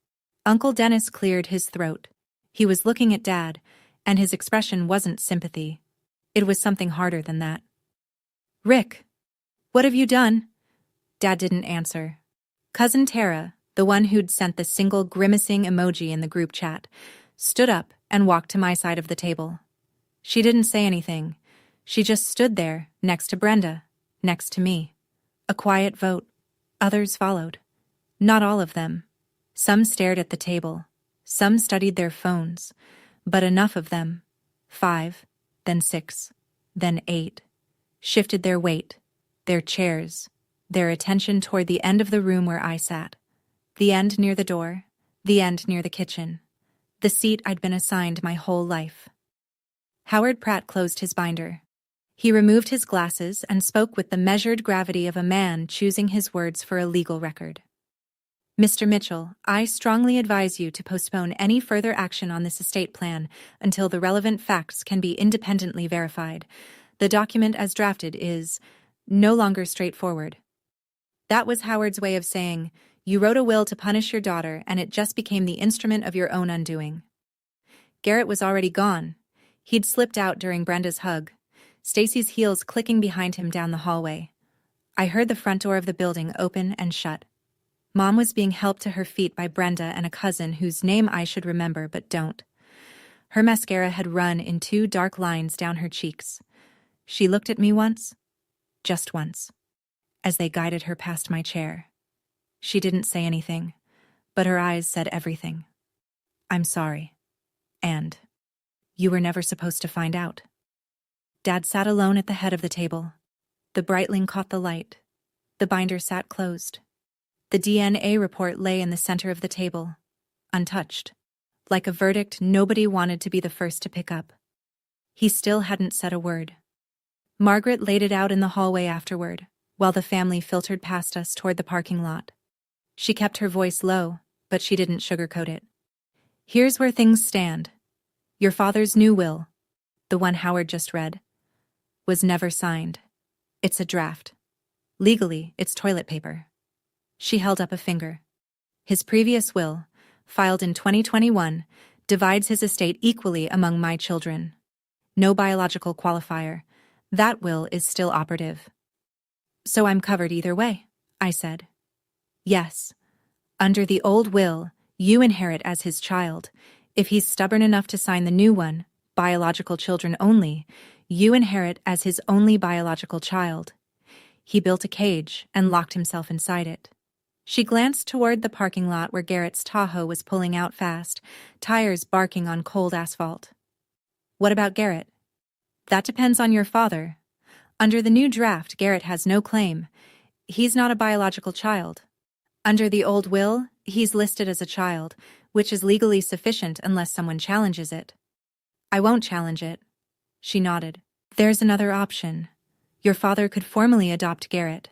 Uncle Dennis cleared his throat. He was looking at Dad, and his expression wasn't sympathy. It was something harder than that. Rick, what have you done? Dad didn't answer. Cousin Tara, the one who'd sent the single grimacing emoji in the group chat, stood up and walked to my side of the table. She didn't say anything. She just stood there, next to Brenda, next to me. A quiet vote. Others followed. Not all of them. Some stared at the table. Some studied their phones. But enough of them, 5, then 6, then 8, shifted their weight, their chairs, their attention toward the end of the room where I sat. The end near the door, the end near the kitchen. The seat I'd been assigned my whole life. Howard Pratt closed his binder. He removed his glasses and spoke with the measured gravity of a man choosing his words for a legal record. Mr. Mitchell, I strongly advise you to postpone any further action on this estate plan until the relevant facts can be independently verified. The document as drafted is no longer straightforward. That was Howard's way of saying, you wrote a will to punish your daughter and it just became the instrument of your own undoing. Garrett was already gone. He'd slipped out during Brenda's hug, Stacy's heels clicking behind him down the hallway. I heard the front door of the building open and shut. Mom was being helped to her feet by Brenda and a cousin whose name I should remember but don't. Her mascara had run in 2 dark lines down her cheeks. She looked at me once, just once, as they guided her past my chair. She didn't say anything, but her eyes said everything. I'm sorry. And you were never supposed to find out. Dad sat alone at the head of the table. The Breitling caught the light. The binder sat closed. The DNA report lay in the center of the table, untouched, like a verdict nobody wanted to be the first to pick up. He still hadn't said a word. Margaret laid it out in the hallway afterward, while the family filtered past us toward the parking lot. She kept her voice low, but she didn't sugarcoat it. Here's where things stand. Your father's new will, the one Howard just read, was never signed. It's a draft. Legally, it's toilet paper. She held up a finger. His previous will, filed in 2021, divides his estate equally among my children. No biological qualifier. That will is still operative. So I'm covered either way, I said. Yes. Under the old will, you inherit as his child. If he's stubborn enough to sign the new one, biological children only, you inherit as his only biological child. He built a cage and locked himself inside it. She glanced toward the parking lot where Garrett's Tahoe was pulling out fast, tires barking on cold asphalt. What about Garrett? That depends on your father. Under the new draft, Garrett has no claim. He's not a biological child. Under the old will, he's listed as a child, which is legally sufficient unless someone challenges it. I won't challenge it. She nodded. There's another option. Your father could formally adopt Garrett.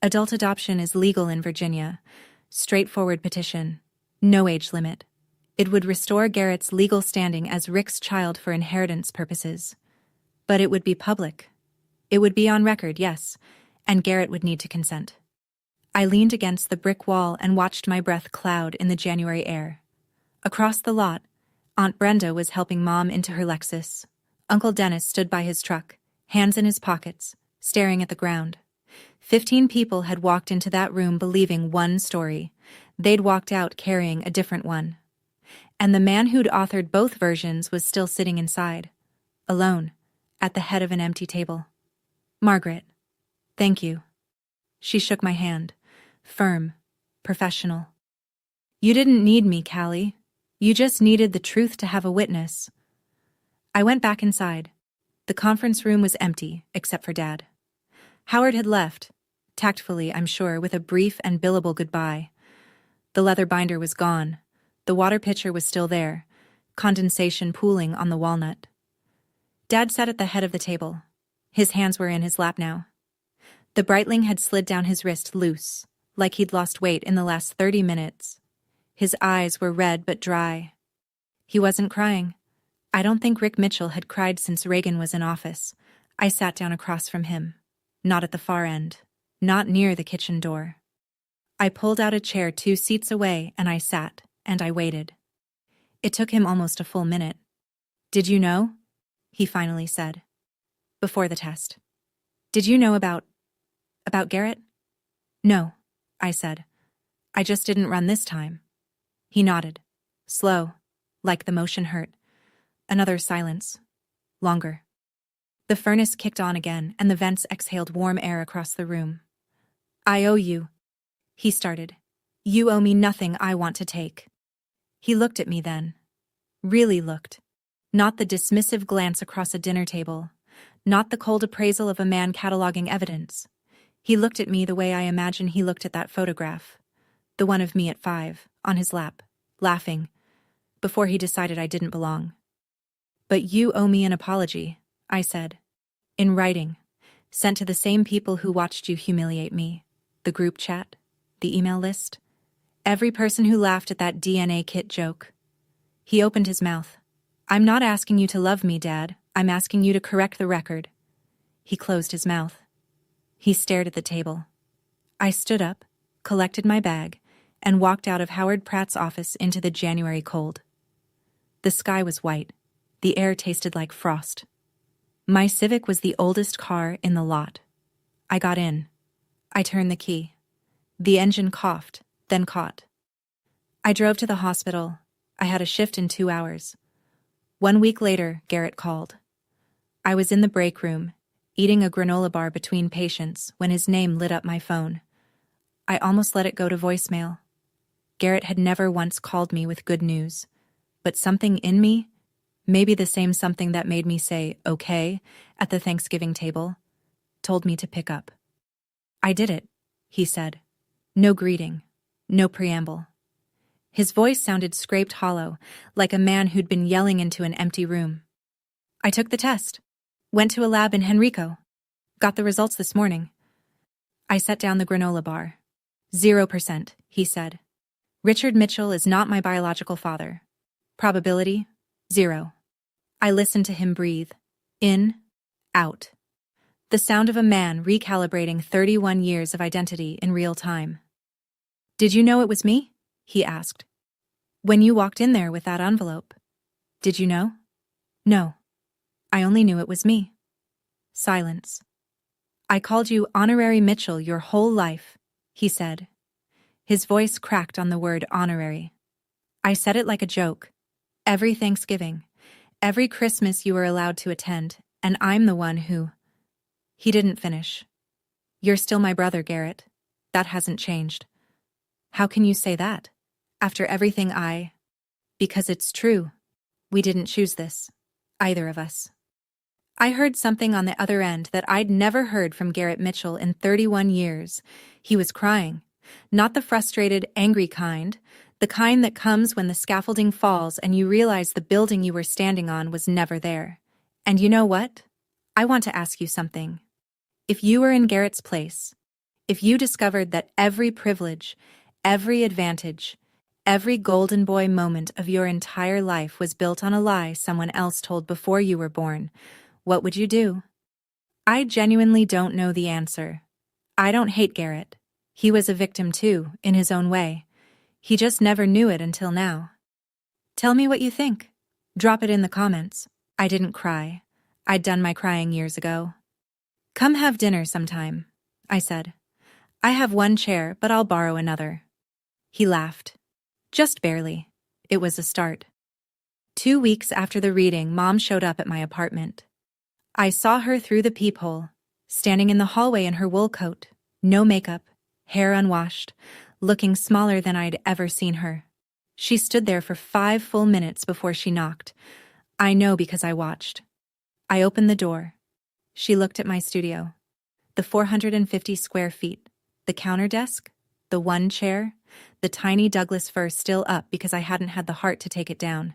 Adult adoption is legal in Virginia. Straightforward petition. No age limit. It would restore Garrett's legal standing as Rick's child for inheritance purposes. But it would be public. It would be on record, yes, and Garrett would need to consent. I leaned against the brick wall and watched my breath cloud in the January air. Across the lot, Aunt Brenda was helping Mom into her Lexus. Uncle Dennis stood by his truck, hands in his pockets, staring at the ground. 15 people had walked into that room believing one story. They'd walked out carrying a different one. And the man who'd authored both versions was still sitting inside, alone, at the head of an empty table. Margaret. Thank you. She shook my hand, firm, professional. You didn't need me, Callie. You just needed the truth to have a witness. I went back inside. The conference room was empty, except for Dad. Howard had left, tactfully, I'm sure, with a brief and billable goodbye. The leather binder was gone. The water pitcher was still there, condensation pooling on the walnut. Dad sat at the head of the table. His hands were in his lap now. The Breitling had slid down his wrist loose, like he'd lost weight in the last 30 minutes. His eyes were red but dry. He wasn't crying. I don't think Rick Mitchell had cried since Reagan was in office. I sat down across from him. Not at the far end. Not near the kitchen door. I pulled out a chair 2 seats away and I sat, and I waited. It took him almost a full minute. Did you know? He finally said. Before the test. Did you know about Garrett? No, I said. I just didn't run this time. He nodded. Slow, like the motion hurt. Another silence. Longer. The furnace kicked on again and the vents exhaled warm air across the room. I owe you. He started. You owe me nothing I want to take. He looked at me then. Really looked. Not the dismissive glance across a dinner table. Not the cold appraisal of a man cataloging evidence. He looked at me the way I imagine he looked at that photograph. The one of me at 5, on his lap, laughing, before he decided I didn't belong. But you owe me an apology, I said. In writing, sent to the same people who watched you humiliate me. The group chat, the email list, every person who laughed at that DNA kit joke. He opened his mouth. I'm not asking you to love me, Dad. I'm asking you to correct the record. He closed his mouth. He stared at the table. I stood up, collected my bag, and walked out of Howard Pratt's office into the January cold. The sky was white. The air tasted like frost. My Civic was the oldest car in the lot. I got in. I turned the key. The engine coughed, then caught. I drove to the hospital. I had a shift in 2 hours. 1 week later, Garrett called. I was in the break room, eating a granola bar between patients when his name lit up my phone. I almost let it go to voicemail. Garrett had never once called me with good news, but something in me, maybe the same something that made me say, okay, at the Thanksgiving table, told me to pick up. I did it, he said. No greeting, no preamble. His voice sounded scraped hollow, like a man who'd been yelling into an empty room. I took the test. Went to a lab in Henrico. Got the results this morning. I set down the granola bar. 0%, he said. Richard Mitchell is not my biological father. Probability, 0. I listened to him breathe. In, out. The sound of a man recalibrating 31 years of identity in real time. Did you know it was me? He asked. When you walked in there with that envelope. Did you know? No. I only knew it was me. Silence. I called you Honorary Mitchell your whole life, he said. His voice cracked on the word honorary. I said it like a joke. Every Thanksgiving, every Christmas you were allowed to attend, and I'm the one who... He didn't finish. You're still my brother, Garrett. That hasn't changed. How can you say that? After everything Because it's true. We didn't choose this. Either of us. I heard something on the other end that I'd never heard from Garrett Mitchell in 31 years. He was crying. Not the frustrated, angry kind. The kind that comes when the scaffolding falls and you realize the building you were standing on was never there. And you know what? I want to ask you something. If you were in Garrett's place, if you discovered that every privilege, every advantage, every golden boy moment of your entire life was built on a lie someone else told before you were born, what would you do? I genuinely don't know the answer. I don't hate Garrett. He was a victim too, in his own way. He just never knew it until now. Tell me what you think. Drop it in the comments. I didn't cry. I'd done my crying years ago. Come have dinner sometime, I said. I have 1 chair, but I'll borrow another. He laughed. Just barely. It was a start. 2 weeks after the reading, Mom showed up at my apartment. I saw her through the peephole, standing in the hallway in her wool coat, no makeup, hair unwashed, looking smaller than I'd ever seen her. She stood there for 5 full minutes before she knocked. I know because I watched. I opened the door. She looked at my studio. The 450 square feet, the counter desk, the one chair, the tiny Douglas fir still up because I hadn't had the heart to take it down,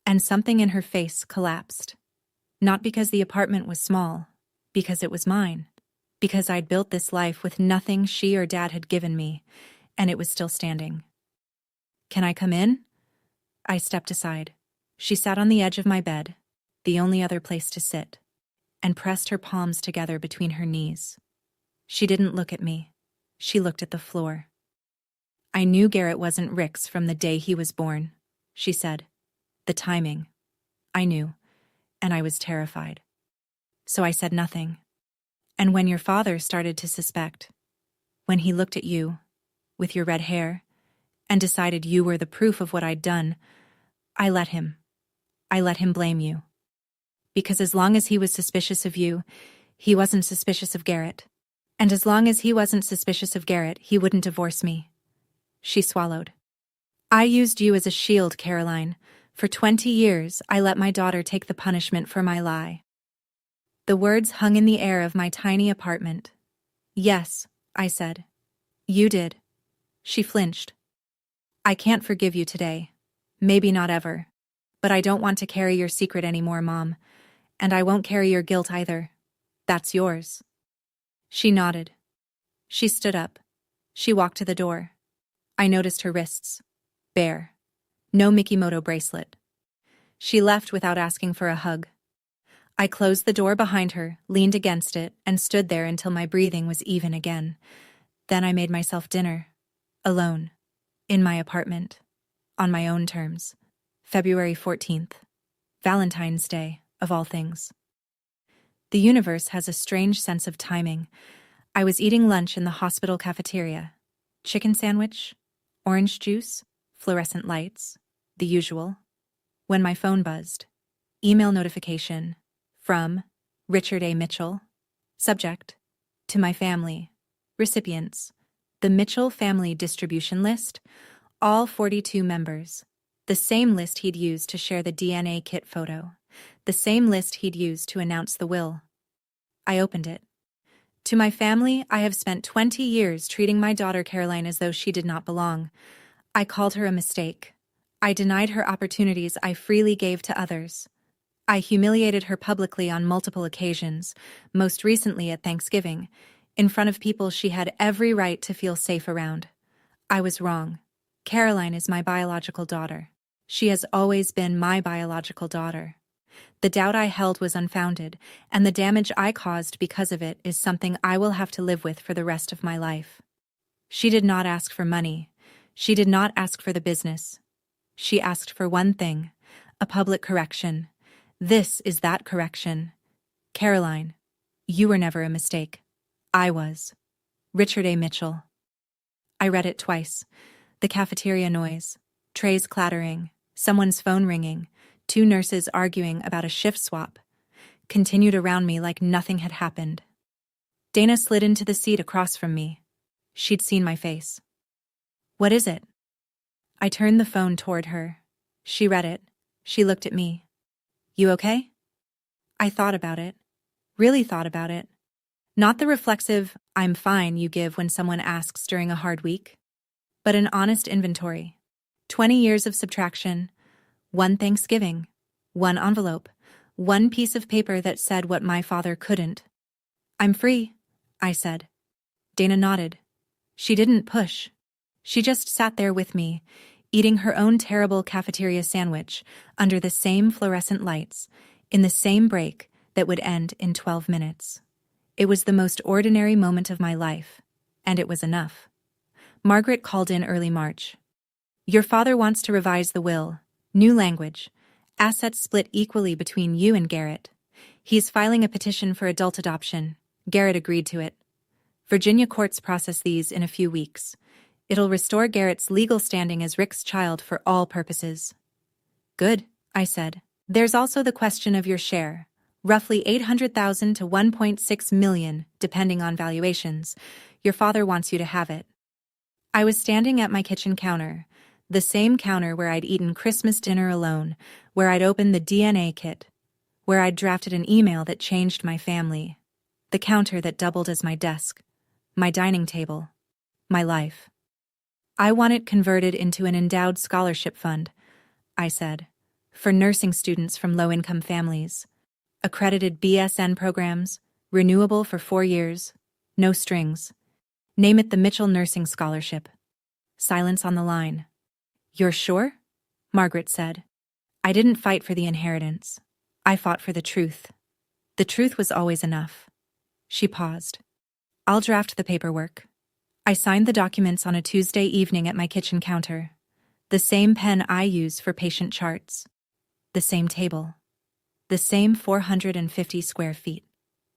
and something in her face collapsed. Not because the apartment was small, because it was mine, because I'd built this life with nothing she or Dad had given me, and it was still standing. "Can I come in?" I stepped aside. She sat on the edge of my bed, the only other place to sit, and pressed her palms together between her knees. She didn't look at me. She looked at the floor. "I knew Garrett wasn't Rick's from the day he was born," she said. "The timing. I knew, and I was terrified. So I said nothing. And when your father started to suspect, when he looked at you, with your red hair, and decided you were the proof of what I'd done, I let him. I let him blame you. Because as long as he was suspicious of you, he wasn't suspicious of Garrett. And as long as he wasn't suspicious of Garrett, he wouldn't divorce me." She swallowed. "I used you as a shield, Caroline. For 20 years, I let my daughter take the punishment for my lie." The words hung in the air of my tiny apartment. "Yes," I said. "You did." She flinched. "I can't forgive you today. Maybe not ever. But I don't want to carry your secret anymore, Mom. And I won't carry your guilt either. That's yours." She nodded. She stood up. She walked to the door. I noticed her wrists. Bare. No Mikimoto bracelet. She left without asking for a hug. I closed the door behind her, leaned against it, and stood there until my breathing was even again. Then I made myself dinner. Alone. In my apartment. On my own terms. February 14th. Valentine's Day, of all things. The universe has a strange sense of timing. I was eating lunch in the hospital cafeteria. Chicken sandwich, orange juice, fluorescent lights, the usual. When my phone buzzed. Email notification. From Richard A. Mitchell. Subject. To my family. Recipients. The Mitchell family distribution list. All 42 members. The same list he'd used to share the DNA kit photo. The same list he'd used to announce the will. I opened it. To my family, I have spent 20 years treating my daughter Caroline as though she did not belong. I called her a mistake. I denied her opportunities I freely gave to others. I humiliated her publicly on multiple occasions, most recently at Thanksgiving, in front of people she had every right to feel safe around. I was wrong. Caroline is my biological daughter. She has always been my biological daughter. The doubt I held was unfounded, and the damage I caused because of it is something I will have to live with for the rest of my life. She did not ask for money. She did not ask for the business. She asked for one thing, a public correction. This is that correction. Caroline, you were never a mistake. I was. Richard A. Mitchell. I read it twice. The cafeteria noise, trays clattering, someone's phone ringing, 2 nurses arguing about a shift swap, continued around me like nothing had happened. Dana slid into the seat across from me. She'd seen my face. "What is it?" I turned the phone toward her. She read it. She looked at me. "You okay?" I thought about it. Really thought about it. Not the reflexive, "I'm fine" you give when someone asks during a hard week, but an honest inventory. 20 years of subtraction. 1 Thanksgiving. 1 envelope. 1 piece of paper that said what my father couldn't. "I'm free," I said. Dana nodded. She didn't push. She just sat there with me, eating her own terrible cafeteria sandwich under the same fluorescent lights, in the same break that would end in 12 minutes. It was the most ordinary moment of my life, and it was enough. Margaret called in early March. "Your father wants to revise the will. New language. Assets split equally between you and Garrett. He's filing a petition for adult adoption. Garrett agreed to it. Virginia courts process these in a few weeks. It'll restore Garrett's legal standing as Rick's child for all purposes." "Good," I said. "There's also the question of your share. Roughly $800,000 to $1.6 million, depending on valuations. Your father wants you to have it." I was standing at my kitchen counter, the same counter where I'd eaten Christmas dinner alone, where I'd opened the DNA kit, where I'd drafted an email that changed my family. the counter that doubled as my desk, my dining table, my life. I want it converted into an endowed scholarship fund, I said, for nursing students from low-income families. Accredited BSN programs, renewable for 4 years, no strings. Name it the Mitchell Nursing Scholarship. Silence on the line. You're sure? Margaret said. I didn't fight for the inheritance. I fought for the truth. The truth was always enough. She paused. I'll draft the paperwork. I signed the documents on a Tuesday evening at my kitchen counter. The same pen I use for patient charts. The same table. The same 450 square feet.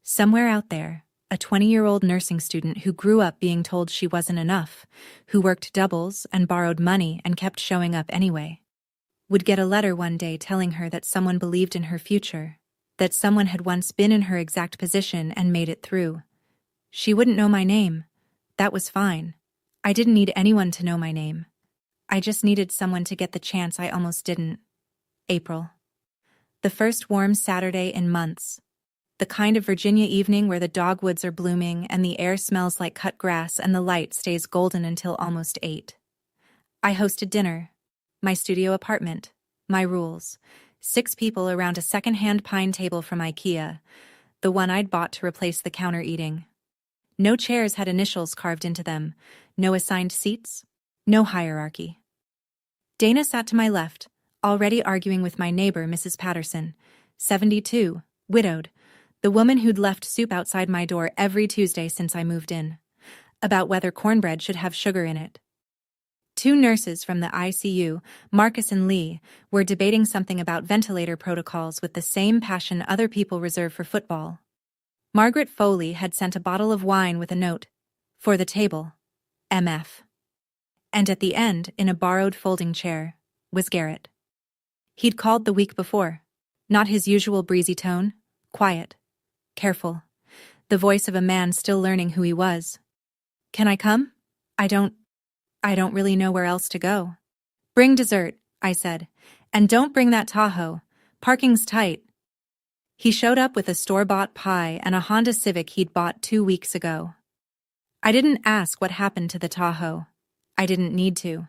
Somewhere out there, a 20-year-old nursing student who grew up being told she wasn't enough, who worked doubles and borrowed money and kept showing up anyway, would get a letter one day telling her that someone believed in her future, that someone had once been in her exact position and made it through. She wouldn't know my name. That was fine. I didn't need anyone to know my name. I just needed someone to get the chance I almost didn't. April. The first warm Saturday in months. The kind of Virginia evening where the dogwoods are blooming and the air smells like cut grass and the light stays golden until almost 8. I hosted dinner. My studio apartment. My rules. 6 people around a second-hand pine table from IKEA, the one I'd bought to replace the counter eating. No chairs had initials carved into them, no assigned seats, no hierarchy. Dana sat to my left, already arguing with my neighbor, Mrs. Patterson, 72, widowed, the woman who'd left soup outside my door every Tuesday since I moved in, about whether cornbread should have sugar in it. 2 nurses from the ICU, Marcus and Lee, were debating something about ventilator protocols with the same passion other people reserve for football. Margaret Foley had sent a bottle of wine with a note, "For the table, MF." And at the end, in a borrowed folding chair, was Garrett. He'd called the week before. Not his usual breezy tone, quiet, careful, the voice of a man still learning who he was. "Can I come? I don't really know where else to go." "Bring dessert," I said, "and don't bring that Tahoe. Parking's tight." He showed up with a store-bought pie and a Honda Civic he'd bought 2 weeks ago. I didn't ask what happened to the Tahoe. I didn't need to.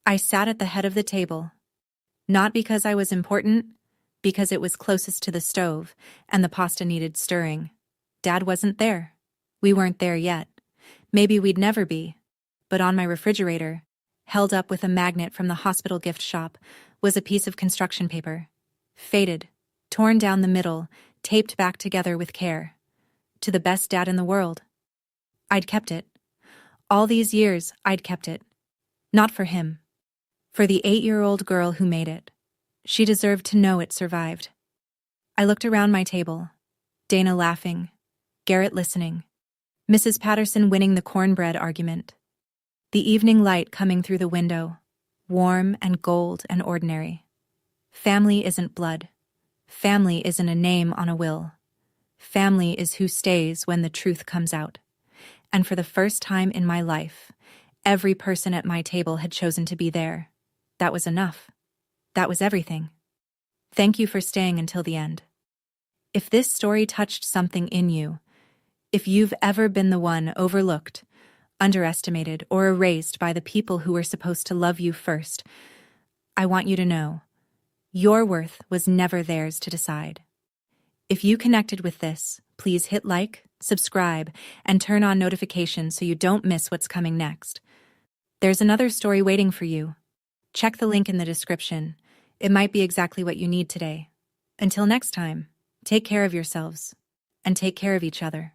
I sat at the head of the table. Not because I was important, because it was closest to the stove, and the pasta needed stirring. Dad wasn't there. We weren't there yet. Maybe we'd never be. But on my refrigerator, held up with a magnet from the hospital gift shop, was a piece of construction paper. Faded, torn down the middle, taped back together with care. To the best dad in the world. I'd kept it. All these years, I'd kept it. Not for him. For the 8-year-old girl who made it. She deserved to know it survived. I looked around my table. Dana laughing. Garrett listening. Mrs. Patterson winning the cornbread argument. The evening light coming through the window. Warm and gold and ordinary. Family isn't blood. Family isn't a name on a will. Family is who stays when the truth comes out. And for the first time in my life, every person at my table had chosen to be there. That was enough. That was everything. Thank you for staying until the end. If this story touched something in you, if you've ever been the one overlooked, underestimated, or erased by the people who were supposed to love you first, I want you to know, your worth was never theirs to decide. If you connected with this, please hit like, subscribe, and turn on notifications so you don't miss what's coming next. There's another story waiting for you. Check the link in the description. It might be exactly what you need today. Until next time, take care of yourselves, and take care of each other.